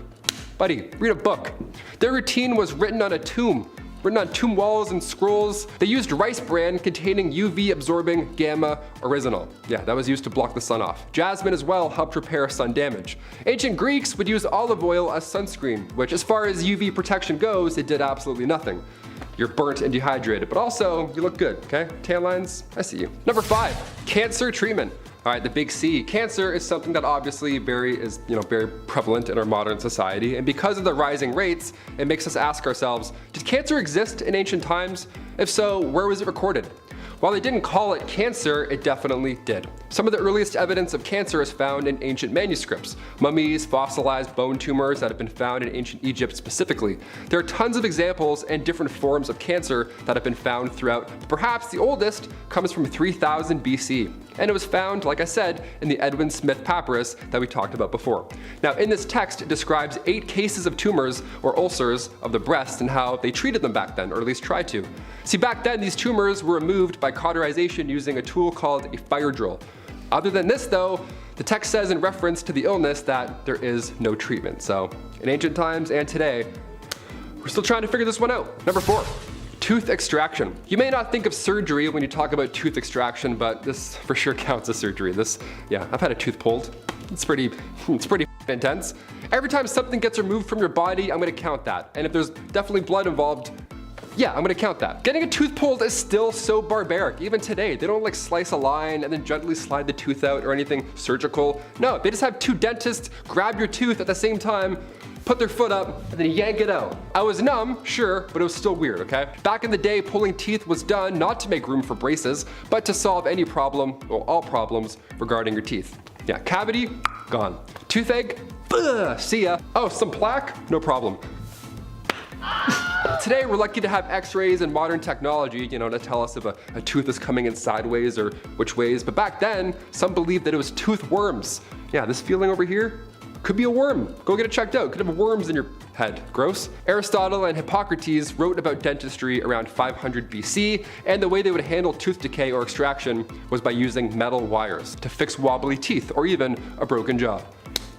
Buddy, read a book. Their routine was written on a tomb. written on tomb walls and scrolls. They used rice bran containing UV absorbing gamma oryzanol. Yeah, that was used to block the sun off. Jasmine as well helped repair sun damage. Ancient Greeks would use olive oil as sunscreen, which as far as UV protection goes, it did absolutely nothing. You're burnt and dehydrated, but also you look good, okay? Tan lines, I see you. Number 5, cancer treatment. All right, the big C. Cancer is something that obviously very prevalent in our modern society, and because of the rising rates, it makes us ask ourselves, did cancer exist in ancient times? If so, where was it recorded? While they didn't call it cancer, it definitely did. Some of the earliest evidence of cancer is found in ancient manuscripts, mummies, fossilized bone tumors that have been found in ancient Egypt specifically. There are tons of examples and different forms of cancer that have been found throughout. Perhaps the oldest comes from 3000 BC, and it was found, like I said, in the Edwin Smith papyrus that we talked about before. Now, in this text, it describes 8 cases of tumors or ulcers of the breast and how they treated them back then, or at least tried to. See, back then, these tumors were removed by cauterization using a tool called a fire drill. Other than this though, the text says in reference to the illness that there is no treatment. So in ancient times and today, we're still trying to figure this one out. Number 4, tooth extraction. You may not think of surgery when you talk about tooth extraction, but this for sure counts as surgery. I've had a tooth pulled. It's pretty intense. Every time something gets removed from your body, I'm gonna count that. And if there's definitely blood involved, yeah, I'm gonna count that. Getting a tooth pulled is still so barbaric. Even today, they don't like slice a line and then gently slide the tooth out or anything surgical. No, they just have 2 dentists grab your tooth at the same time, put their foot up, and then yank it out. I was numb, sure, but it was still weird, okay? Back in the day, pulling teeth was done not to make room for braces, but to solve any problem, or all problems, regarding your teeth. Yeah, cavity, gone. Toothache, see ya. Oh, some plaque? No problem. Today, we're lucky to have x-rays and modern technology, to tell us if a tooth is coming in sideways or which ways. But back then, some believed that it was tooth worms. Yeah, this feeling over here could be a worm. Go get it checked out. Could have worms in your head. Gross. Aristotle and Hippocrates wrote about dentistry around 500 BC, and the way they would handle tooth decay or extraction was by using metal wires to fix wobbly teeth or even a broken jaw,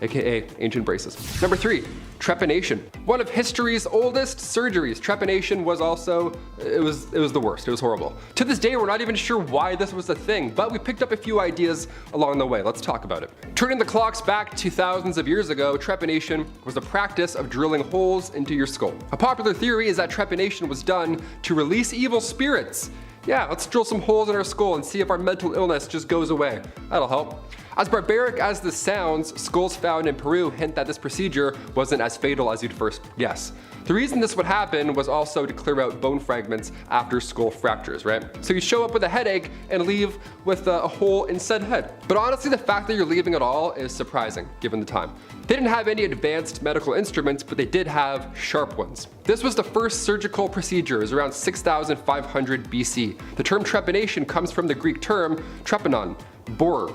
aka ancient braces. Number 3, trepanation. One of history's oldest surgeries. Trepanation was also, it was the worst. It was horrible. To this day, we're not even sure why this was a thing, but we picked up a few ideas along the way. Let's talk about it. Turning the clocks back to thousands of years ago, trepanation was the practice of drilling holes into your skull. A popular theory is that trepanation was done to release evil spirits. Yeah, let's drill some holes in our skull and see if our mental illness just goes away. That'll help. As barbaric as this sounds, skulls found in Peru hint that this procedure wasn't as fatal as you'd first guess. The reason this would happen was also to clear out bone fragments after skull fractures, right? So you show up with a headache and leave with a hole in said head. But honestly, the fact that you're leaving at all is surprising, given the time. They didn't have any advanced medical instruments, but they did have sharp ones. This was the first surgical procedure. It was around 6500 BC. The term trepanation comes from the Greek term trepanon, borer,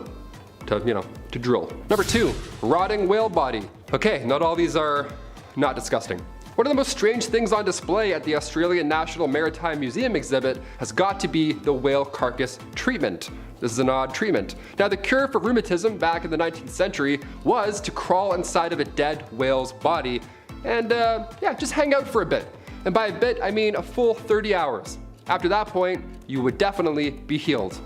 to drill. Number 2, rotting whale body. Okay, not all these are not disgusting. One of the most strange things on display at the Australian National Maritime Museum exhibit has got to be the whale carcass treatment. This is an odd treatment. Now, the cure for rheumatism back in the 19th century was to crawl inside of a dead whale's body and just hang out for a bit. And by a bit, I mean a full 30 hours. After that point, you would definitely be healed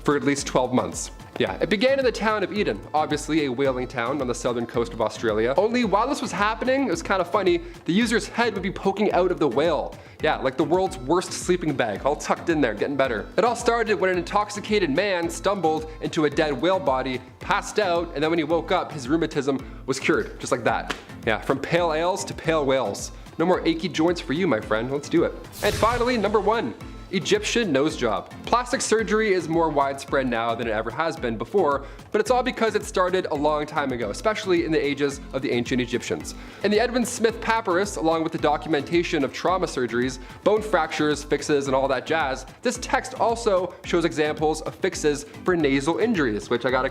for at least 12 months. Yeah, it began in the town of Eden, obviously a whaling town on the southern coast of Australia. Only while this was happening, it was kind of funny, the user's head would be poking out of the whale. Yeah, like the world's worst sleeping bag, all tucked in there, getting better. It all started when an intoxicated man stumbled into a dead whale body, passed out, and then when he woke up, his rheumatism was cured, just like that. Yeah, from pale ales to pale whales. No more achy joints for you, my friend, let's do it. And finally, number 1. Egyptian nose job. Plastic surgery is more widespread now than it ever has been before, but it's all because it started a long time ago, especially in the ages of the ancient Egyptians. In the Edwin Smith papyrus, along with the documentation of trauma surgeries, bone fractures, fixes, and all that jazz, this text also shows examples of fixes for nasal injuries, which I gotta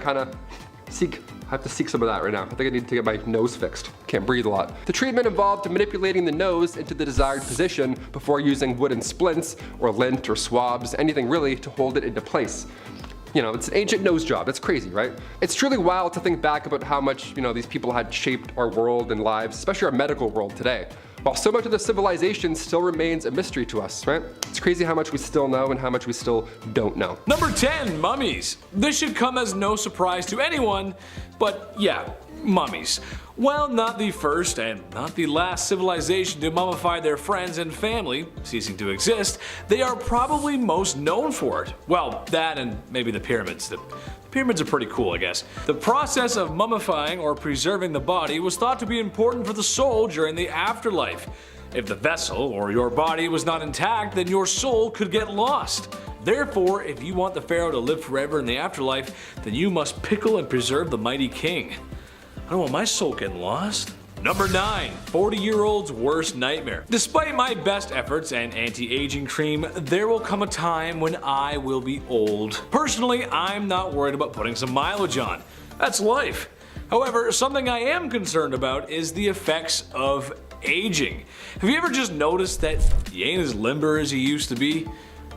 I have to seek some of that right now. I think I need to get my nose fixed. Can't breathe a lot. The treatment involved manipulating the nose into the desired position before using wooden splints or lint or swabs, anything really to hold it into place. You know, it's an ancient nose job. It's crazy, right? It's truly wild to think back about how much, these people had shaped our world and lives, especially our medical world today. While so much of the civilization still remains a mystery to us, right? It's crazy how much we still know and how much we still don't know. Number 10, mummies. This should come as no surprise to anyone, but yeah, mummies. Well, not the first and not the last civilization to mummify their friends and family, ceasing to exist, they are probably most known for it. Well, that and maybe the pyramids. The pyramids are pretty cool, I guess. The process of mummifying or preserving the body was thought to be important for the soul during the afterlife. If the vessel or your body was not intact, then your soul could get lost. Therefore, if you want the pharaoh to live forever in the afterlife, then you must pickle and preserve the mighty king. I don't want my soul getting lost. Number 9, 40-year-old's worst nightmare. Despite my best efforts and anti-aging cream, there will come a time when I will be old. Personally, I'm not worried about putting some mileage on. That's life. However, something I am concerned about is the effects of aging. Have you ever just noticed that you ain't as limber as you used to be?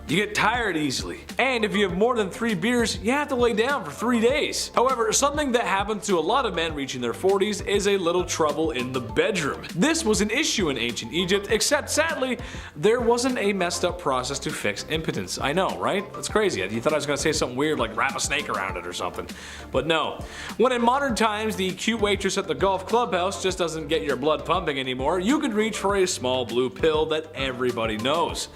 You get tired easily, and if you have more than 3 beers, you have to lay down for 3 days. However, something that happens to a lot of men reaching their 40s is a little trouble in the bedroom. This was an issue in ancient Egypt, except sadly, there wasn't a messed up process to fix impotence. I know, right? That's crazy. You thought I was gonna say something weird like wrap a snake around it or something. But no. When in modern times the cute waitress at the golf clubhouse just doesn't get your blood pumping anymore, you can reach for a small blue pill that everybody knows.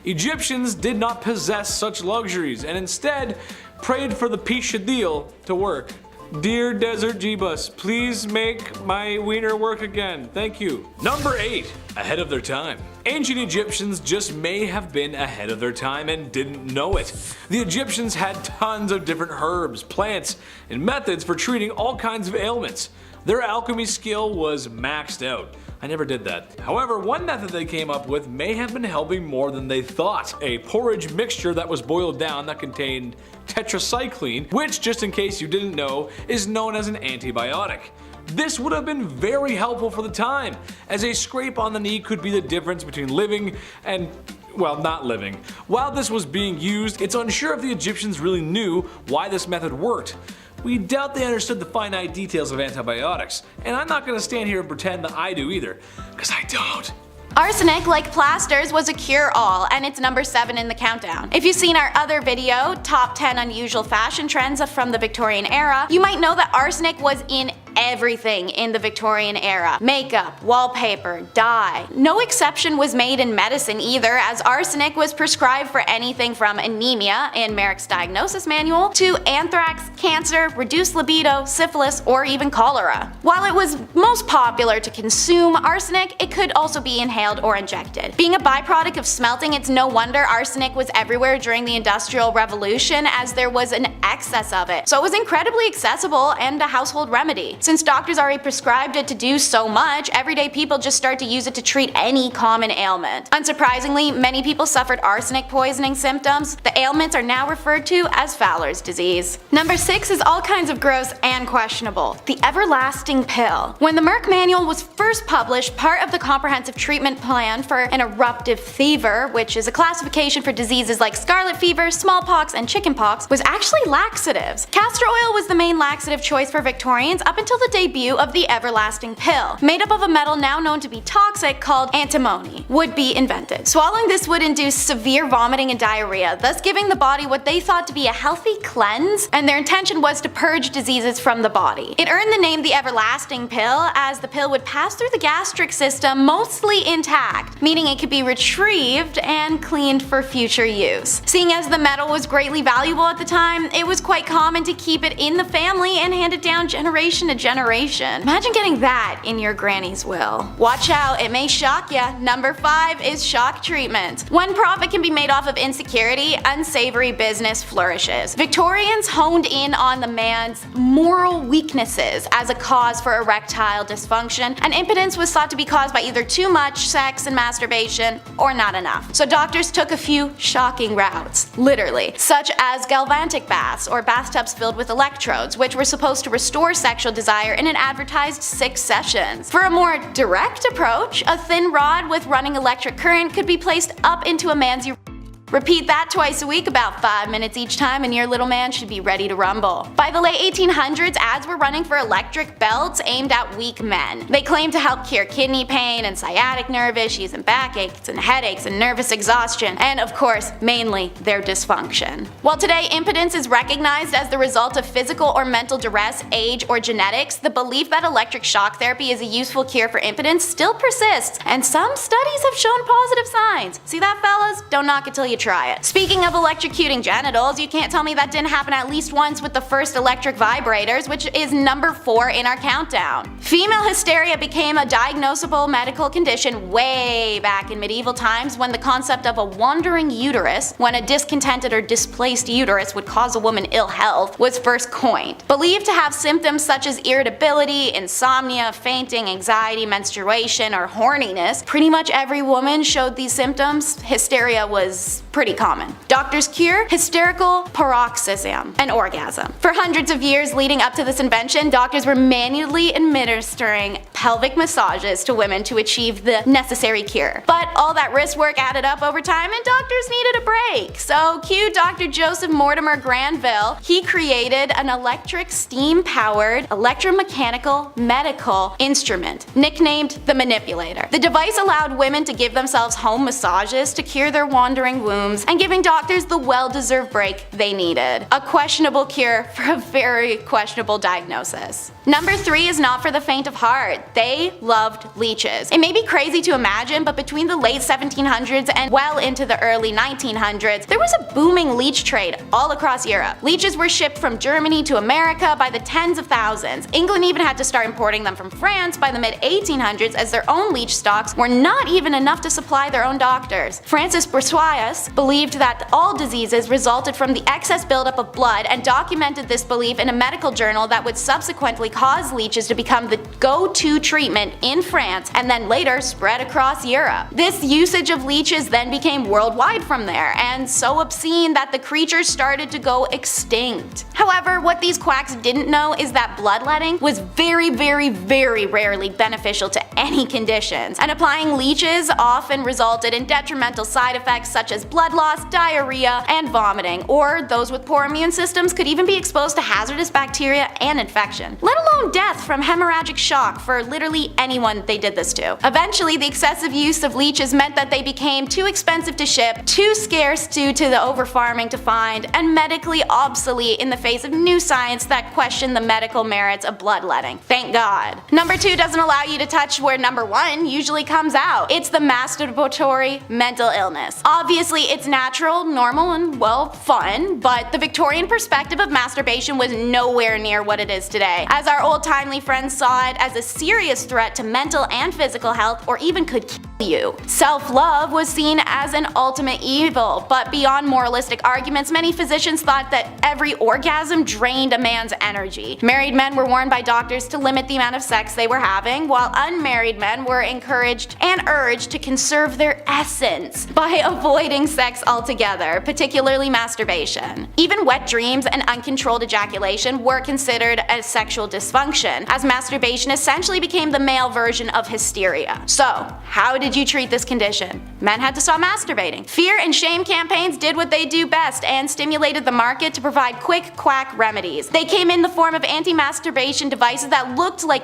Egyptians did not possess such luxuries and instead prayed for the Pishadil to work. Dear Desert Jeebus, please make my wiener work again. Thank you. Number 8. Ahead of their time. Ancient Egyptians just may have been ahead of their time and didn't know it. The Egyptians had tons of different herbs, plants, and methods for treating all kinds of ailments. Their alchemy skill was maxed out. I never did that. However, one method they came up with may have been helping more than they thought. A porridge mixture that was boiled down that contained tetracycline, which, just in case you didn't know, is known as an antibiotic. This would have been very helpful for the time, as a scrape on the knee could be the difference between living and, well, not living. While this was being used, it's unsure if the Egyptians really knew why this method worked. We doubt they understood the finite details of antibiotics, and I'm not gonna stand here and pretend that I do either, because I don't. Arsenic, like plasters, was a cure-all, and it's number 7 in the countdown. If you've seen our other video, Top 10 Unusual Fashion Trends from the Victorian Era, you might know that arsenic was in everything in the Victorian era. Makeup, wallpaper, dye. No exception was made in medicine either, as arsenic was prescribed for anything from anemia in Merrick's diagnosis manual to anthrax, cancer, reduced libido, syphilis, or even cholera. While it was most popular to consume arsenic, it could also be inhaled or injected. Being a byproduct of smelting, it's no wonder arsenic was everywhere during the Industrial Revolution, as there was an excess of it. So it was incredibly accessible and a household remedy. Since doctors already prescribed it to do so much, everyday people just start to use it to treat any common ailment. Unsurprisingly, many people suffered arsenic poisoning symptoms. The ailments are now referred to as Fowler's disease. Number 6 is all kinds of gross and questionable. The everlasting pill. When the Merck manual was first published, part of the comprehensive treatment plan for an eruptive fever, which is a classification for diseases like scarlet fever, smallpox, and chickenpox, was actually laxatives. Castor oil was the main laxative choice for Victorians up until the debut of the everlasting pill, made up of a metal now known to be toxic called antimony, would be invented. Swallowing this would induce severe vomiting and diarrhea, thus giving the body what they thought to be a healthy cleanse, and their intention was to purge diseases from the body. It earned the name the everlasting pill, as the pill would pass through the gastric system mostly intact, meaning it could be retrieved and cleaned for future use. Seeing as the metal was greatly valuable at the time, it was quite common to keep it in the family and hand it down generation to generation. Imagine getting that in your granny's will. Watch out, it may shock ya. Number 5 is shock treatment. When profit can be made off of insecurity, unsavory business flourishes. Victorians honed in on the man's moral weaknesses as a cause for erectile dysfunction, and impotence was thought to be caused by either too much sex and masturbation or not enough. So doctors took a few shocking routes, literally, such as galvanic baths or bathtubs filled with electrodes, which were supposed to restore sexual desire in an advertised 6 sessions. For a more direct approach, a thin rod with running electric current could be placed up into a man's Repeat that twice a week, about 5 minutes each time, and your little man should be ready to rumble. By the late 1800s, ads were running for electric belts aimed at weak men. They claimed to help cure kidney pain and sciatic nerve issues and backaches and headaches and nervous exhaustion, and of course, mainly their dysfunction. While today impotence is recognized as the result of physical or mental duress, age, or genetics, the belief that electric shock therapy is a useful cure for impotence still persists, and some studies have shown positive signs. See that, fellas? Don't knock it till you try it. Speaking of electrocuting genitals, you can't tell me that didn't happen at least once with the first electric vibrators, which is number 4 in our countdown. Female hysteria became a diagnosable medical condition way back in medieval times when the concept of a wandering uterus, when a discontented or displaced uterus would cause a woman ill health, was first coined. Believed to have symptoms such as irritability, insomnia, fainting, anxiety, menstruation, or horniness, pretty much every woman showed these symptoms. Hysteria was pretty common. Doctors' cure? Hysterical paroxysm, an orgasm. For hundreds of years leading up to this invention, doctors were manually administering pelvic massages to women to achieve the necessary cure. But all that wrist work added up over time and doctors needed a break. So cue Dr. Joseph Mortimer Granville. He created an electric steam-powered electromechanical medical instrument, nicknamed the manipulator. The device allowed women to give themselves home massages to cure their wandering wombs and giving doctors the well-deserved break they needed. A questionable cure for a very questionable diagnosis. Number 3 is not for the faint of heart. They loved leeches. It may be crazy to imagine, but between the late 1700s and well into the early 1900s, there was a booming leech trade all across Europe. Leeches were shipped from Germany to America by the tens of thousands. England even had to start importing them from France by the mid-1800s as their own leech stocks were not even enough to supply their own doctors. Francis Bourgeois believed that all diseases resulted from the excess buildup of blood and documented this belief in a medical journal that would subsequently cause leeches to become the go-to treatment in France and then later spread across Europe. This usage of leeches then became worldwide from there, and so obscene that the creatures started to go extinct. However, what these quacks didn't know is that bloodletting was very rarely beneficial to any conditions, and applying leeches often resulted in detrimental side effects such as blood loss, diarrhea, and vomiting, or those with poor immune systems could even be exposed to hazardous bacteria and infection, let alone death from hemorrhagic shock for literally anyone they did this to. Eventually, the excessive use of leeches meant that they became too expensive to ship, too scarce due to the over-farming to find, and medically obsolete in the face of new science that questioned the medical merits of bloodletting. Thank God. Number 2 doesn't allow you to touch where number 1 usually comes out. It's the masturbatory mental illness. Obviously, it's natural, normal, and well, fun, but the Victorian perspective of masturbation was nowhere near what it is today, as our old-timely friends saw it as a serious threat to mental and physical health, or even could kill you. Self-love was seen as an ultimate evil, but beyond moralistic arguments, many physicians thought that every orgasm drained a man's energy. Married men were warned by doctors to limit the amount of sex they were having, while unmarried men were encouraged and urged to conserve their essence by avoiding sex altogether, particularly masturbation. Even wet dreams and uncontrolled ejaculation were considered a sexual dysfunction, as masturbation essentially became the male version of hysteria. So, how did you treat this condition? Men had to stop masturbating. Fear and shame campaigns did what they do best and stimulated the market to provide quick quack remedies. They came in the form of anti-masturbation devices that looked like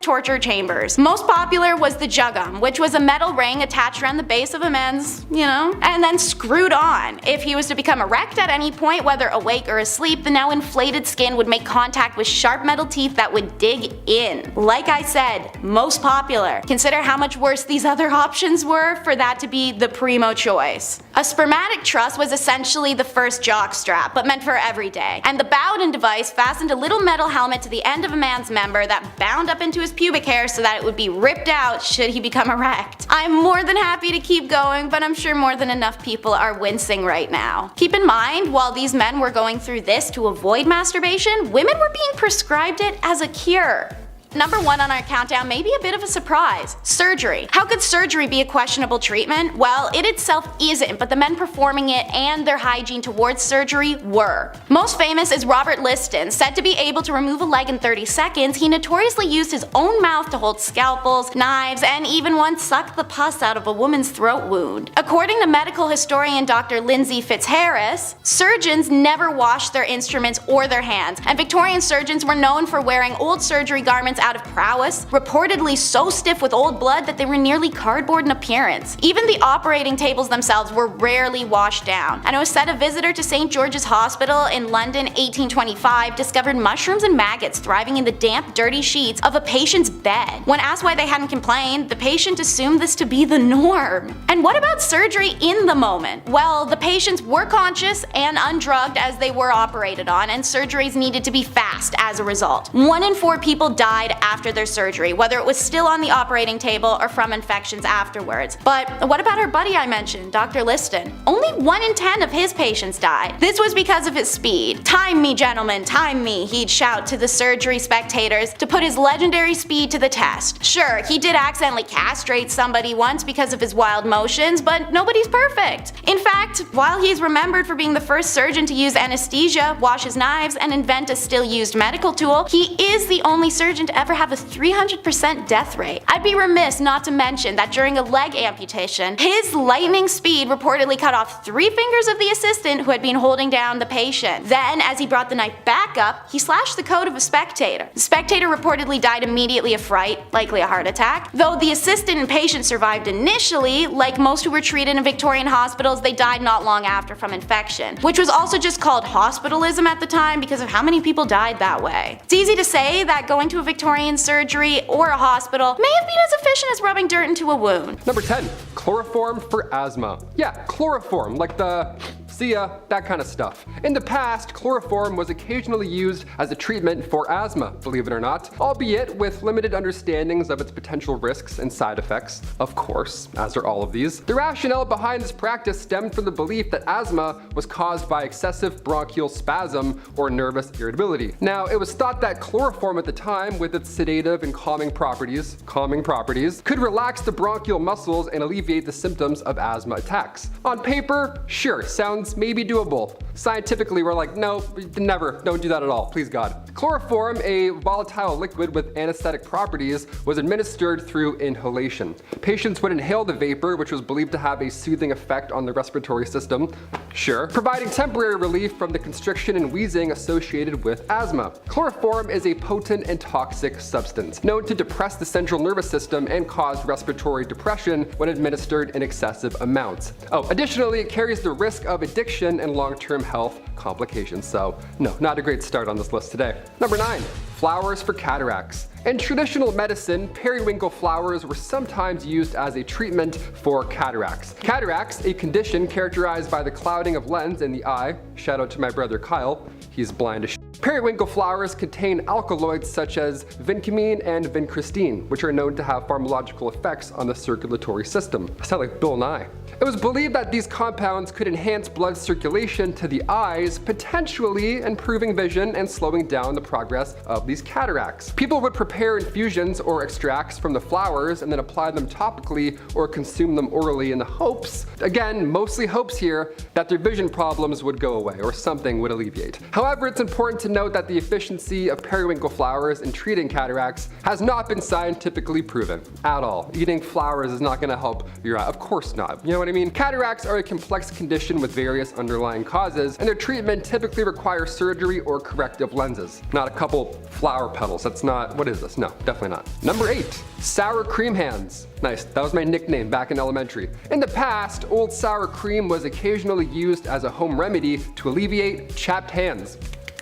torture chambers. Most popular was the juggum, which was a metal ring attached around the base of a man's, and then screwed on. If he was to become erect at any point, whether awake or asleep, the now inflated skin would make contact with sharp metal teeth that would dig in. Like I said, most popular. Consider how much worse these other options were for that to be the primo choice. A spermatic truss was essentially the first jock strap, but meant for every day. And the Bowden device fastened a little metal helmet to the end of a man's member that bound up into his pubic hair so that it would be ripped out should he become erect. I'm more than happy to keep going, but I'm sure more than enough people are wincing right now. Keep in mind, while these men were going through this to avoid masturbation, women were being prescribed it as a cure. Number 1 on our countdown may be a bit of a surprise. Surgery. How could surgery be a questionable treatment? Well, it itself isn't, but the men performing it and their hygiene towards surgery were. Most famous is Robert Liston. Said to be able to remove a leg in 30 seconds, he notoriously used his own mouth to hold scalpels, knives, and even once sucked the pus out of a woman's throat wound. According to medical historian Dr. Lindsay Fitzharris, surgeons never washed their instruments or their hands, and Victorian surgeons were known for wearing old surgery garments out of prowess, reportedly so stiff with old blood that they were nearly cardboard in appearance. Even the operating tables themselves were rarely washed down, and it was said a visitor to St. George's Hospital in London 1825 discovered mushrooms and maggots thriving in the damp, dirty sheets of a patient's bed. When asked why they hadn't complained, the patient assumed this to be the norm. And what about surgery in the moment? Well, the patients were conscious and undrugged as they were operated on, and surgeries needed to be fast as a result. 1 in 4 people died after their surgery, whether it was still on the operating table or from infections afterwards. But what about our buddy I mentioned, Dr. Liston? Only 1 in 10 of his patients died. This was because of his speed. "Time me, gentlemen, time me," he'd shout to the surgery spectators to put his legendary speed to the test. Sure, he did accidentally castrate somebody once because of his wild motions, but nobody's perfect. In fact, while he's remembered for being the first surgeon to use anesthesia, wash his knives, and invent a still used medical tool, he is the only surgeon to ever have a 300% death rate. I'd be remiss not to mention that during a leg amputation, his lightning speed reportedly cut off 3 fingers of the assistant who had been holding down the patient. Then, as he brought the knife back up, he slashed the coat of a spectator. The spectator reportedly died immediately of fright, likely a heart attack. Though the assistant and patient survived initially, like most who were treated in Victorian hospitals, they died not long after from infection, which was also just called hospitalism at the time because of how many people died that way. It's easy to say that going to a Victorian surgery or a hospital may have been as efficient as rubbing dirt into a wound. Number 10. Chloroform for asthma. Yeah, chloroform, like the see ya, that kind of stuff. In the past, chloroform was occasionally used as a treatment for asthma, believe it or not, albeit with limited understandings of its potential risks and side effects, of course, as are all of these. The rationale behind this practice stemmed from the belief that asthma was caused by excessive bronchial spasm or nervous irritability. Now, it was thought that chloroform at the time, with its sedative and calming properties, could relax the bronchial muscles and alleviate the symptoms of asthma attacks. On paper, sure, sounds maybe doable. Scientifically, we're like, no, never, don't do that at all, please God. Chloroform, a volatile liquid with anesthetic properties, was administered through inhalation. Patients would inhale the vapor, which was believed to have a soothing effect on the respiratory system, sure, providing temporary relief from the constriction and wheezing associated with asthma. Chloroform is a potent and toxic substance, known to depress the central nervous system and cause respiratory depression when administered in excessive amounts. Oh, additionally, it carries the risk of addiction and long-term health complications, so no, not a great start on this list today. Number 9. Flowers for cataracts. In traditional medicine, periwinkle flowers were sometimes used as a treatment for cataracts. Cataracts, a condition characterized by the clouding of lens in the eye, shout out to my brother Kyle, he's blind as shit. Periwinkle flowers contain alkaloids such as vincamine and vincristine, which are known to have pharmacological effects on the circulatory system. I sound like Bill Nye. It was believed that these compounds could enhance blood circulation to the eyes, potentially improving vision and slowing down the progress of these cataracts. People would prepare infusions or extracts from the flowers and then apply them topically or consume them orally in the hopes, again, mostly hopes here, that their vision problems would go away or something would alleviate. However, it's important to note that the efficiency of periwinkle flowers in treating cataracts has not been scientifically proven at all. Eating flowers is not going to help your eye. Of course not. You know what I mean? Cataracts are a complex condition with various underlying causes, and their treatment typically requires surgery or corrective lenses. Not a couple flower petals. That's not, what is this? No, definitely not. Number 8. Sour cream hands. Nice, that was my nickname back in elementary. In the past, old sour cream was occasionally used as a home remedy to alleviate chapped hands.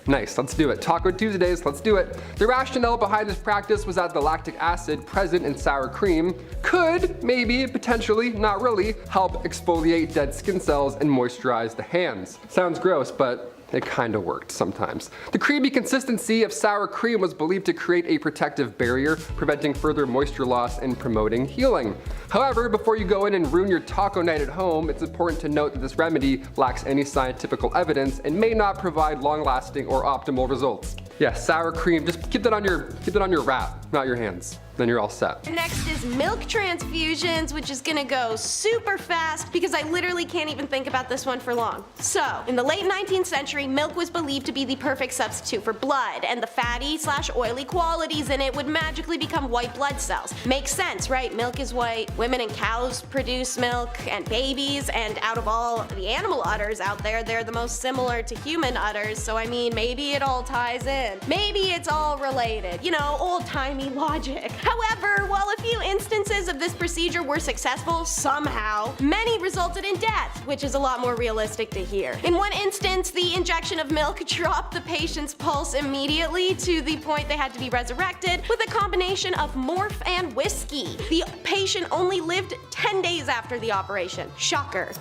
Nice, let's do it. Taco Tuesdays, let's do it. The rationale behind this practice was that the lactic acid present in sour cream could, maybe, potentially, not really, help exfoliate dead skin cells and moisturize the hands. Sounds gross, but it kinda worked sometimes. The creamy consistency of sour cream was believed to create a protective barrier, preventing further moisture loss and promoting healing. However, before you go in and ruin your taco night at home, it's important to note that this remedy lacks any scientific evidence and may not provide long-lasting or optimal results. Yeah, sour cream. Just keep that on your wrap, not your hands. Then you're all set. Next is milk transfusions, which is gonna go super fast because I literally can't even think about this one for long. So, in the late 19th century, milk was believed to be the perfect substitute for blood, and the fatty/oily qualities in it would magically become white blood cells. Makes sense, right? Milk is white, women and cows produce milk, and babies, and out of all the animal udders out there, they're the most similar to human udders, so I mean, maybe it all ties in. Maybe it's all related. You know, old-timey logic. However, while a few instances of this procedure were successful somehow, many resulted in death, which is a lot more realistic to hear. In one instance, the injection of milk dropped the patient's pulse immediately to the point they had to be resurrected with a combination of morph and whiskey. The patient only lived 10 days after the operation. Shocker.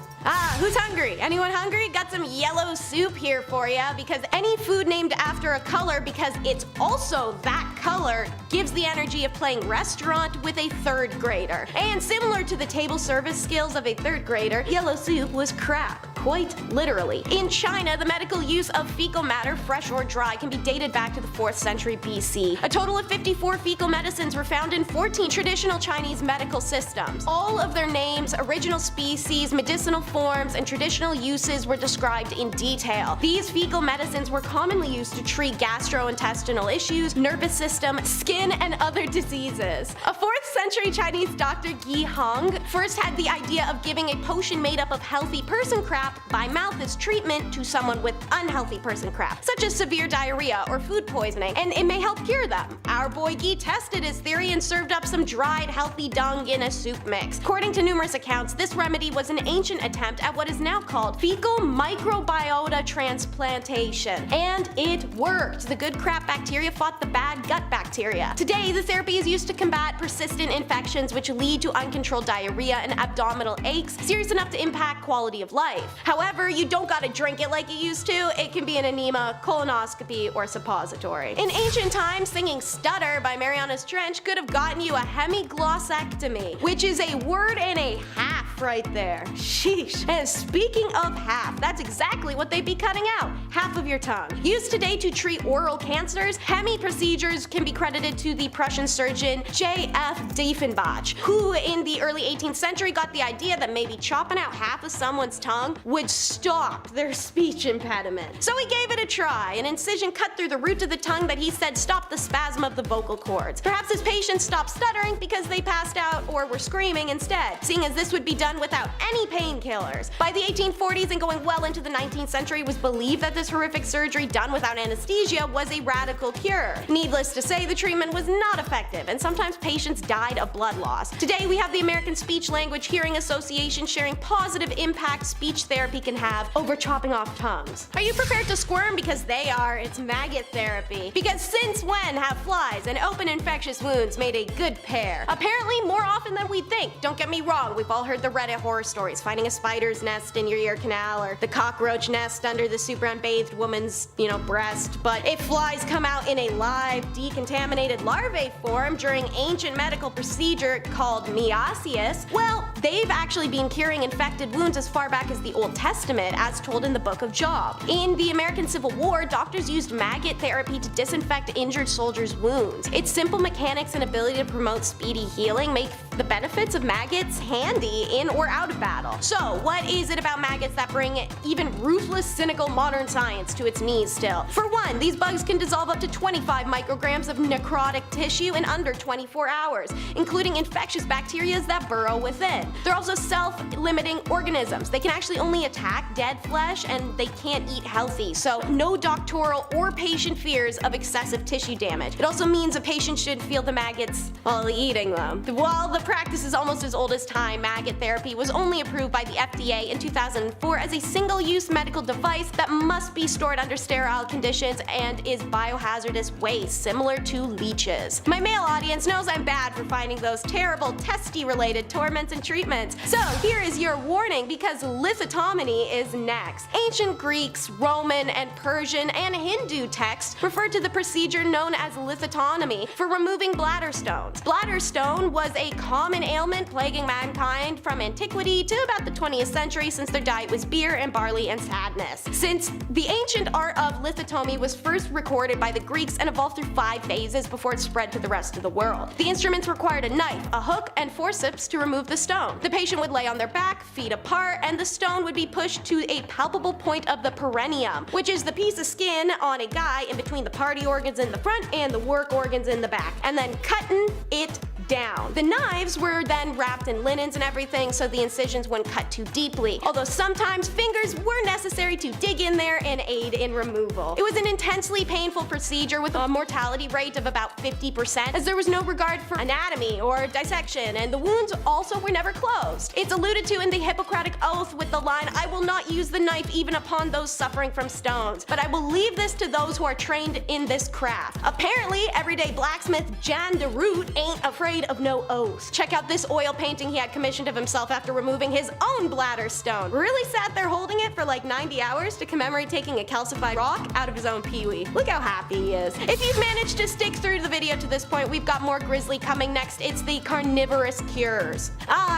Who's hungry? Anyone hungry? Got some yellow soup here for ya, because any food named after a color because it's also that color gives the energy of playing restaurant with a third grader. And similar to the table service skills of a third grader, yellow soup was crap, quite literally. In China, the medical use of fecal matter, fresh or dry, can be dated back to the 4th century BC. A total of 54 fecal medicines were found in 14 traditional Chinese medical systems. All of their names, original species, medicinal forms, and traditional uses were described in detail. These fecal medicines were commonly used to treat gastrointestinal issues, nervous system, skin, and other diseases. A 4th century Chinese doctor, Gi Hong, first had the idea of giving a potion made up of healthy person crap by mouth as treatment to someone with unhealthy person crap, such as severe diarrhea or food poisoning, and it may help cure them. Our boy Gi tested his theory and served up some dried healthy dung in a soup mix. According to numerous accounts, this remedy was an ancient attempt at what is now called fecal microbiota transplantation. And it worked. The good crap bacteria fought the bad gut bacteria. Today, the therapy is used to combat persistent infections which lead to uncontrolled diarrhea and abdominal aches, serious enough to impact quality of life. However, you don't gotta drink it like you used to. It can be an enema, colonoscopy, or suppository. In ancient times, singing Stutter by Mariana's Trench could have gotten you a hemiglossectomy, which is a word and a half right there. Sheesh. And speaking of half, that's exactly what they'd be cutting out. Half of your tongue. Used today to treat oral cancers, hemi procedures can be credited to the Prussian surgeon J.F. Diefenbach, who in the early 18th century got the idea that maybe chopping out half of someone's tongue would stop their speech impediment. So he gave it a try. An incision cut through the root of the tongue that he said stopped the spasm of the vocal cords. Perhaps his patients stopped stuttering because they passed out or were screaming instead, seeing as this would be done without any painkillers. By the 1840s and going well into the 19th century, it was believed that this horrific surgery done without anesthesia was a radical cure. Needless to say, the treatment was not effective, and sometimes patients died of blood loss. Today, we have the American Speech Language Hearing Association sharing positive impact speech therapy can have over chopping off tongues. Are you prepared to squirm? Because they are. It's maggot therapy. Because since when have flies and open infectious wounds made a good pair? Apparently more often than we think. Don't get me wrong, we've all heard the Reddit horror stories, finding a spider's nest in your ear canal or the cockroach nest under the super unbathed woman's, breast. But if flies come out in a live, decontaminated larvae form during ancient medical procedure called meiosis, well, they've actually been curing infected wounds as far back as the Old Testament, as told in the Book of Job. In the American Civil War, doctors used maggot therapy to disinfect injured soldiers' wounds. Its simple mechanics and ability to promote speedy healing make the benefits of maggots handy in or out of battle. So, what is it about maggots that bring even ruthless, cynical modern science to its knees still? For one, these bugs can dissolve up to 25 micrograms of necrotic tissue in under 24 hours, including infectious bacteria that burrow within. They're also self-limiting organisms. They can actually only attack dead flesh, and they can't eat healthy, so no doctoral or patient fears of excessive tissue damage. It also means a patient should feel the maggots while eating them. While the practice is almost as old as time, maggot therapy was only approved by the FDA in 2004 as a single-use medical device that must be stored under sterile conditions and is biohazardous waste, similar to leeches. My male audience knows I'm bad for finding those terrible testy-related torments and treatments, so here is your warning, because lithotomy is next. Ancient Greeks, Roman, and Persian, and Hindu texts referred to the procedure known as lithotomy for removing bladder stones. Bladder stone was a common ailment plaguing mankind from antiquity to about the 20th century, since their diet was beer and barley and sadness. Since the ancient art of lithotomy was first recorded by the Greeks and evolved through 5 phases before it spread to the rest of the world. The instruments required a knife, a hook, and forceps to remove the stone. The patient would lay on their back, feet apart, and the stone would be pushed to a palpable point of the perineum, which is the piece of skin on a guy in between the party organs in the front and the work organs in the back, and then cutting it down. The knives were then wrapped in linens and everything, so the incisions wouldn't cut too deeply, although sometimes fingers were necessary to dig in there and aid in removal. It was an intensely painful procedure with a mortality rate of about 50%, as there was no regard for anatomy or dissection, and the wounds also were never closed. It's alluded to in the Hippocratic Oath with the line, "I will not use the knife even upon those suffering from stones, but I will leave this to those who are trained in this craft." Apparently, everyday blacksmith Jan de Root ain't afraid of no oath. Check out this oil painting he had commissioned of himself after removing his own bladder stone. Really sat there holding it for like 90 hours to commemorate taking a calcified rock out of his own pee-wee. Look how happy he is. If you've managed to stick through the video to this point, we've got more grisly coming next. It's the carnivorous cures.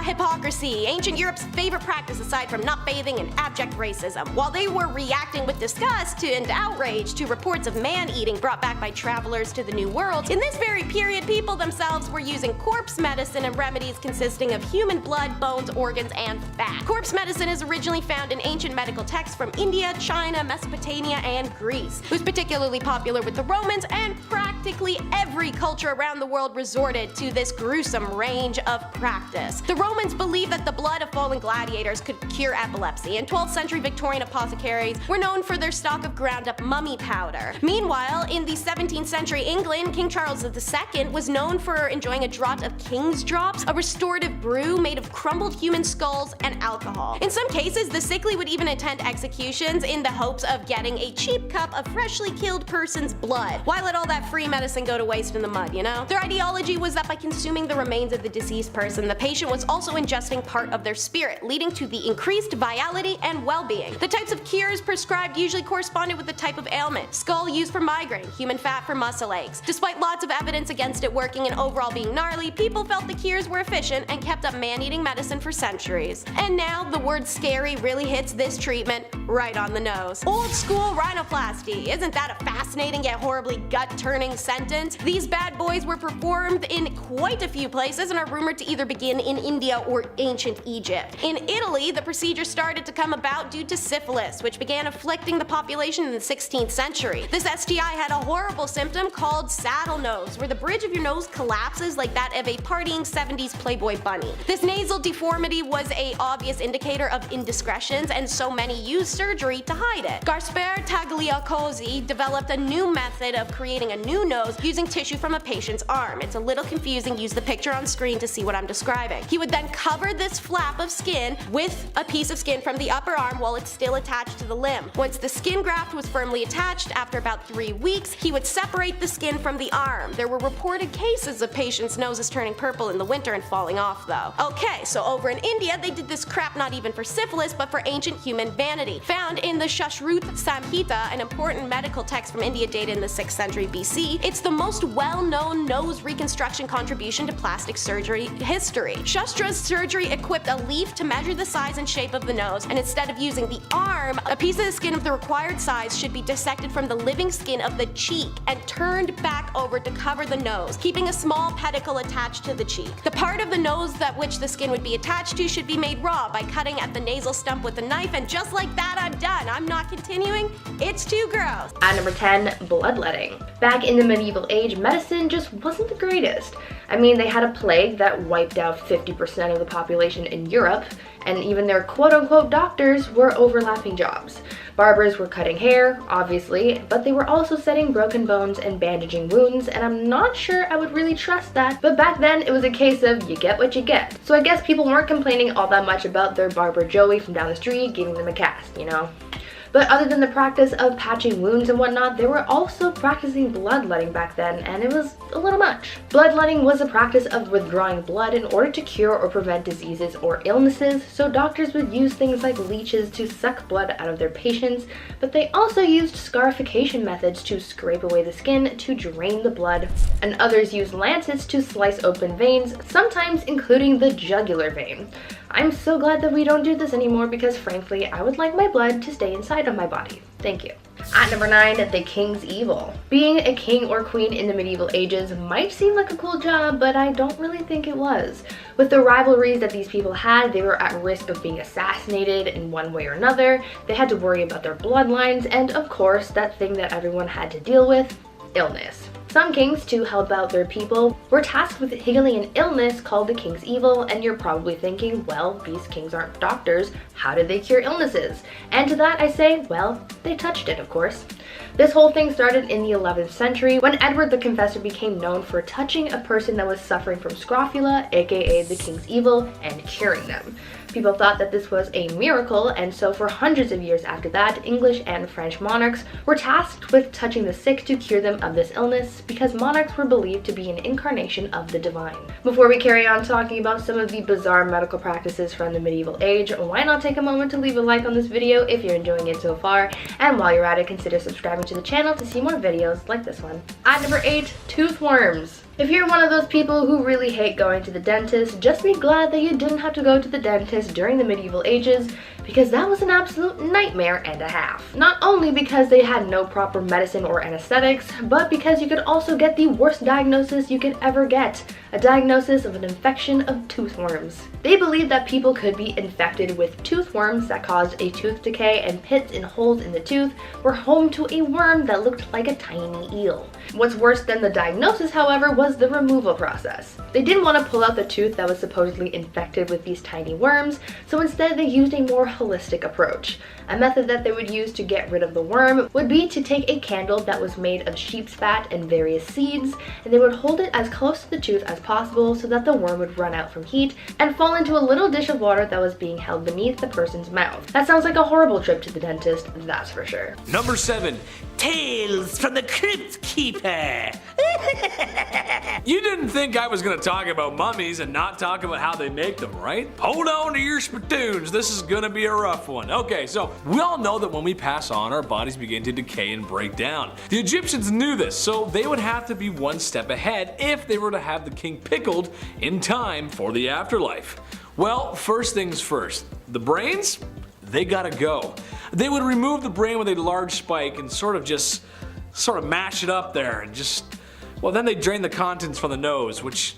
Hypocrisy, ancient Europe's favorite practice aside from not bathing and abject racism. While they were reacting with disgust and outrage to reports of man-eating brought back by travelers to the New World, in this very period, people themselves were using corpse medicine and remedies consisting of human blood, bones, organs, and fat. Corpse medicine is originally found in ancient medical texts from India, China, Mesopotamia, and Greece. It was particularly popular with the Romans, and practically every culture around the world resorted to this gruesome range of practice. The Romans believed that the blood of fallen gladiators could cure epilepsy, and 12th century Victorian apothecaries were known for their stock of ground-up mummy powder. Meanwhile, in the 17th century England, King Charles II was known for enjoying a draught of King's Drops, a restorative brew made of crumbled human skulls and alcohol. In some cases, the sickly would even attend executions in the hopes of getting a cheap cup of freshly killed person's blood. Why let all that free medicine go to waste in the mud, you know? Their ideology was that by consuming the remains of the deceased person, the patient was also ingesting part of their spirit, leading to the increased vitality and well-being. The types of cures prescribed usually corresponded with the type of ailment. Skull used for migraine, human fat for muscle aches. Despite lots of evidence against it working and overall being gnarly, people felt the cures were efficient and kept up man-eating medicine for centuries. And now, the word scary really hits this treatment right on the nose. Old school rhinoplasty. Isn't that a fascinating yet horribly gut-turning sentence? These bad boys were performed in quite a few places and are rumored to either begin in India or ancient Egypt. In Italy, the procedure started to come about due to syphilis, which began afflicting the population in the 16th century. This STI had a horrible symptom called saddle nose, where the bridge of your nose collapses like that of a partying 70s Playboy bunny. This nasal deformity was a obvious indicator of indiscretions, and so many used surgery to hide it. Gaspare Tagliacozzi developed a new method of creating a new nose using tissue from a patient's arm. It's a little confusing, use the picture on screen to see what I'm describing. He would then cover this flap of skin with a piece of skin from the upper arm while it's still attached to the limb. Once the skin graft was firmly attached, after about 3 weeks, he would separate the skin from the arm. There were reported cases of patients' noses turning purple in the winter and falling off though. Okay, so over in India, they did this crap not even for syphilis, but for ancient human vanity. Found in the Shashruth Samhita, an important medical text from India dated in the 6th century BC, it's the most well-known nose reconstruction contribution to plastic surgery history. Shastra's surgery equipped a leaf to measure the size and shape of the nose, and instead of using the arm, a piece of the skin of the required size should be dissected from the living skin of the cheek and turned back over to cover the nose, keeping a small pedicle attached to the cheek. The part of the nose that which the skin would be attached to should be made raw by cutting at the nasal stump with a knife, and just like that, I'm done. I'm not continuing. It's too gross. At number 10, bloodletting. Back in the medieval age, medicine just wasn't the greatest. I mean, they had a plague that wiped out 50% of the population in Europe, and even their quote-unquote doctors were overlapping jobs. Barbers were cutting hair, obviously, but they were also setting broken bones and bandaging wounds, and I'm not sure I would really trust that. But back then, it was a case of you get what you get. So I guess people weren't complaining all that much about their barber Joey from down the street giving them a cast, you know? But other than the practice of patching wounds and whatnot, they were also practicing bloodletting back then, and it was a little much. Bloodletting was a practice of withdrawing blood in order to cure or prevent diseases or illnesses, so doctors would use things like leeches to suck blood out of their patients, but they also used scarification methods to scrape away the skin to drain the blood, and others used lancets to slice open veins, sometimes including the jugular vein. I'm so glad that we don't do this anymore because frankly, I would like my blood to stay inside of my body. Thank you. At number 9, the king's evil. Being a king or queen in the medieval ages might seem like a cool job, but I don't really think it was. With the rivalries that these people had, they were at risk of being assassinated in one way or another. They had to worry about their bloodlines, and of course, that thing that everyone had to deal with, illness. Some kings, to help out their people, were tasked with healing an illness called the king's evil, and you're probably thinking, well, these kings aren't doctors, how did they cure illnesses? And to that I say, well, they touched it, of course. This whole thing started in the 11th century when Edward the Confessor became known for touching a person that was suffering from scrofula, aka the king's evil, and curing them. People thought that this was a miracle, and so for hundreds of years after that, English and French monarchs were tasked with touching the sick to cure them of this illness because monarchs were believed to be an incarnation of the divine. Before we carry on talking about some of the bizarre medical practices from the medieval age, why not take a moment to leave a like on this video if you're enjoying it so far, and while you're at it, consider subscribing to the channel to see more videos like this one. At number 8, tooth worms. If you're one of those people who really hate going to the dentist, just be glad that you didn't have to go to the dentist during the medieval ages, because that was an absolute nightmare and a half. Not only because they had no proper medicine or anesthetics, but because you could also get the worst diagnosis you could ever get, a diagnosis of an infection of tooth worms. They believed that people could be infected with tooth worms that caused a tooth decay, and pits and holes in the tooth were home to a worm that looked like a tiny eel. What's worse than the diagnosis, however, was the removal process. They didn't want to pull out the tooth that was supposedly infected with these tiny worms, so instead they used a more holistic approach. A method that they would use to get rid of the worm would be to take a candle that was made of sheep's fat and various seeds, and they would hold it as close to the tooth as possible so that the worm would run out from heat and fall into a little dish of water that was being held beneath the person's mouth. That sounds like a horrible trip to the dentist, that's for sure. Number 7, Tales from the Crypt Keeper. You didn't think I was gonna talk about mummies and not talk about how they make them, right? Hold on to your spittoons, this is gonna be a rough one. Okay, so we all know that when we pass on, our bodies begin to decay and break down. The Egyptians knew this, so they would have to be one step ahead if they were to have the king pickled in time for the afterlife. Well, first things first, the brains, they gotta go. They would remove the brain with a large spike and sort of mash it up there and well, then they drain the contents from the nose, which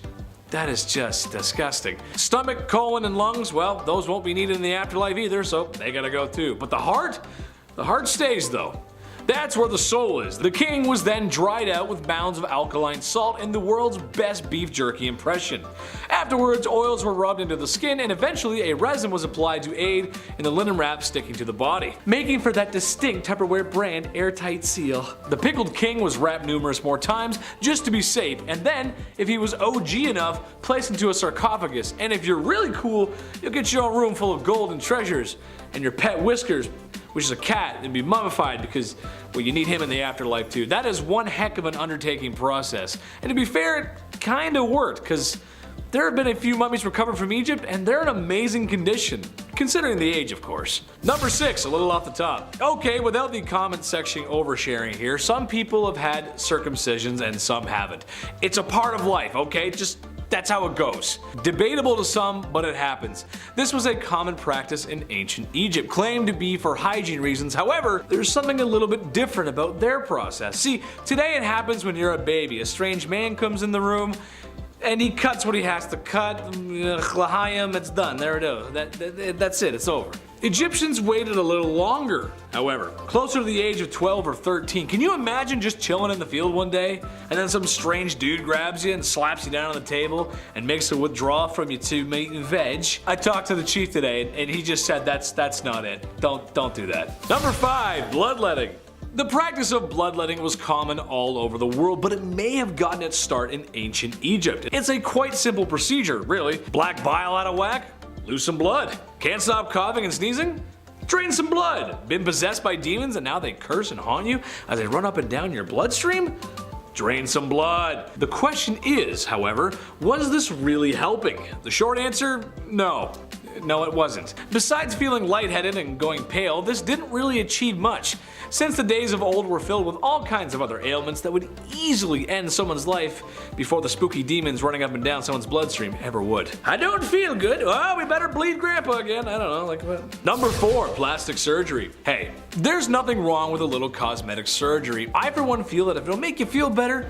that is just disgusting. Stomach, colon, and lungs, well, those won't be needed in the afterlife either, so they gotta go too. But the heart stays though. That's where the soul is. The king was then dried out with mounds of alkaline salt in the world's best beef jerky impression. Afterwards, oils were rubbed into the skin, and eventually a resin was applied to aid in the linen wrap sticking to the body, making for that distinct Tupperware brand airtight seal. The pickled king was wrapped numerous more times just to be safe, and then, if he was OG enough, placed into a sarcophagus, and if you're really cool, you'll get your own room full of gold and treasures, and your pet Whiskers, which is a cat, and be mummified because, well, you need him in the afterlife too. That is one heck of an undertaking process. And to be fair, it kinda worked, because there have been a few mummies recovered from Egypt, and they're in amazing condition, considering the age, of course. Number 6, a little off the top. Okay, without the comment section oversharing here, some people have had circumcisions and some haven't. It's a part of life, okay? That's how it goes. Debatable to some, but it happens. This was a common practice in ancient Egypt, claimed to be for hygiene reasons. However, there's something a little bit different about their process. See, today it happens when you're a baby. A strange man comes in the room, and he cuts what he has to cut. L'chaim, it's done. There it is. That's it. It's over. Egyptians waited a little longer, however, closer to the age of 12 or 13. Can you imagine just chilling in the field one day, and then some strange dude grabs you and slaps you down on the table and makes a withdrawal from you to meat and veg? I talked to the chief today, and he just said that's not it. Don't do that. Number 5, bloodletting. The practice of bloodletting was common all over the world, but it may have gotten its start in ancient Egypt. It's a quite simple procedure, really. Black bile out of whack? Lose some blood. Can't stop coughing and sneezing? Drain some blood. Been possessed by demons and now they curse and haunt you as they run up and down your bloodstream? Drain some blood. The question is, however, was this really helping? The short answer, no. No, it wasn't. Besides feeling lightheaded and going pale, this didn't really achieve much, since the days of old were filled with all kinds of other ailments that would easily end someone's life before the spooky demons running up and down someone's bloodstream ever would. I don't feel good. Oh, we better bleed Grandpa again. I don't know, like what? Number 4, plastic surgery. Hey, there's nothing wrong with a little cosmetic surgery. I for one feel that if it'll make you feel better,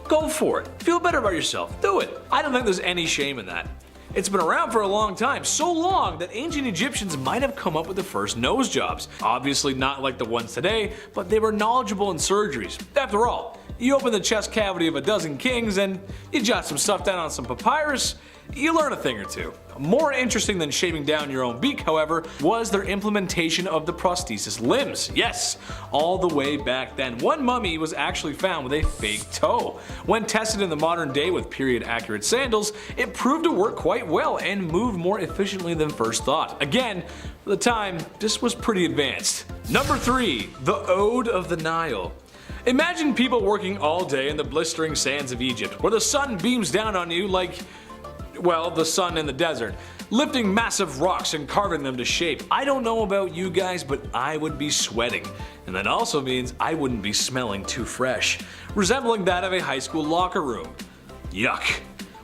go for it. Feel better about yourself. Do it. I don't think there's any shame in that. It's been around for a long time, so long that ancient Egyptians might have come up with the first nose jobs. Obviously not like the ones today, but they were knowledgeable in surgeries. After all, you open the chest cavity of a dozen kings and you jot some stuff down on some papyrus, you learn a thing or two. More interesting than shaving down your own beak, however, was their implementation of the prosthesis limbs. Yes, all the way back then, one mummy was actually found with a fake toe. When tested in the modern day with period-accurate sandals, it proved to work quite well and moved more efficiently than first thought. Again, for the time, this was pretty advanced. Number 3, the Ode of the Nile. Imagine people working all day in the blistering sands of Egypt, where the sun beams down on you like, well, the sun in the desert, lifting massive rocks and carving them to shape. I don't know about you guys, but I would be sweating. And that also means I wouldn't be smelling too fresh, resembling that of a high school locker room. Yuck.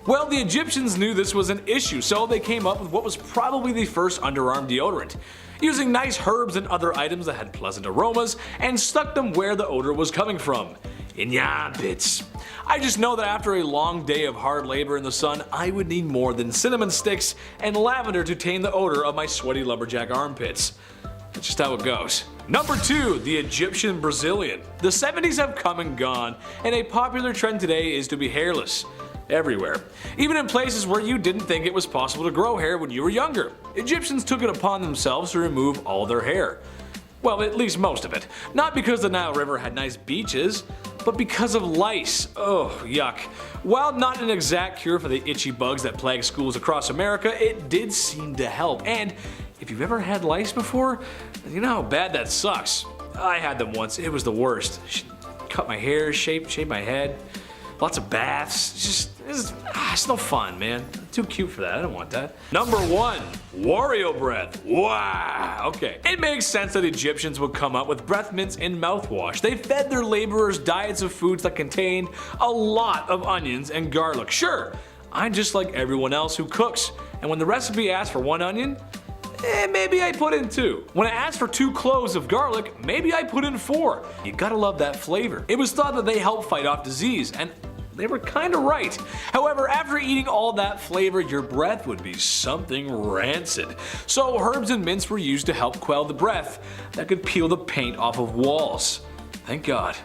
Well, the Egyptians knew this was an issue, so they came up with what was probably the first underarm deodorant, using nice herbs and other items that had pleasant aromas, and stuck them where the odor was coming from. In your armpits. I just know that after a long day of hard labor in the sun, I would need more than cinnamon sticks and lavender to tame the odor of my sweaty lumberjack armpits. That's just how it goes. Number 2, the Egyptian Brazilian. The 70s have come and gone, and a popular trend today is to be hairless. Everywhere. Even in places where you didn't think it was possible to grow hair when you were younger. Egyptians took it upon themselves to remove all their hair. Well, at least most of it. Not because the Nile River had nice beaches, but because of lice. Oh, yuck. While not an exact cure for the itchy bugs that plague schools across America, it did seem to help. And if you've ever had lice before, you know how bad that sucks. I had them once. It was the worst. Cut my hair, shape my head. Lots of baths. It's no fun, man. Too cute for that. I don't want that. Number 1, Wario breath. Wow. Okay. It makes sense that Egyptians would come up with breath mints and mouthwash. They fed their laborers diets of foods that contained a lot of onions and garlic. Sure, I'm just like everyone else who cooks, and when the recipe asks for 1 onion, maybe I put in 2. When I asked for 2 cloves of garlic, maybe I put in 4. You gotta love that flavor. It was thought that they help fight off disease, and they were kinda right. However, after eating all that flavor, your breath would be something rancid. So herbs and mints were used to help quell the breath that could peel the paint off of walls. Thank God.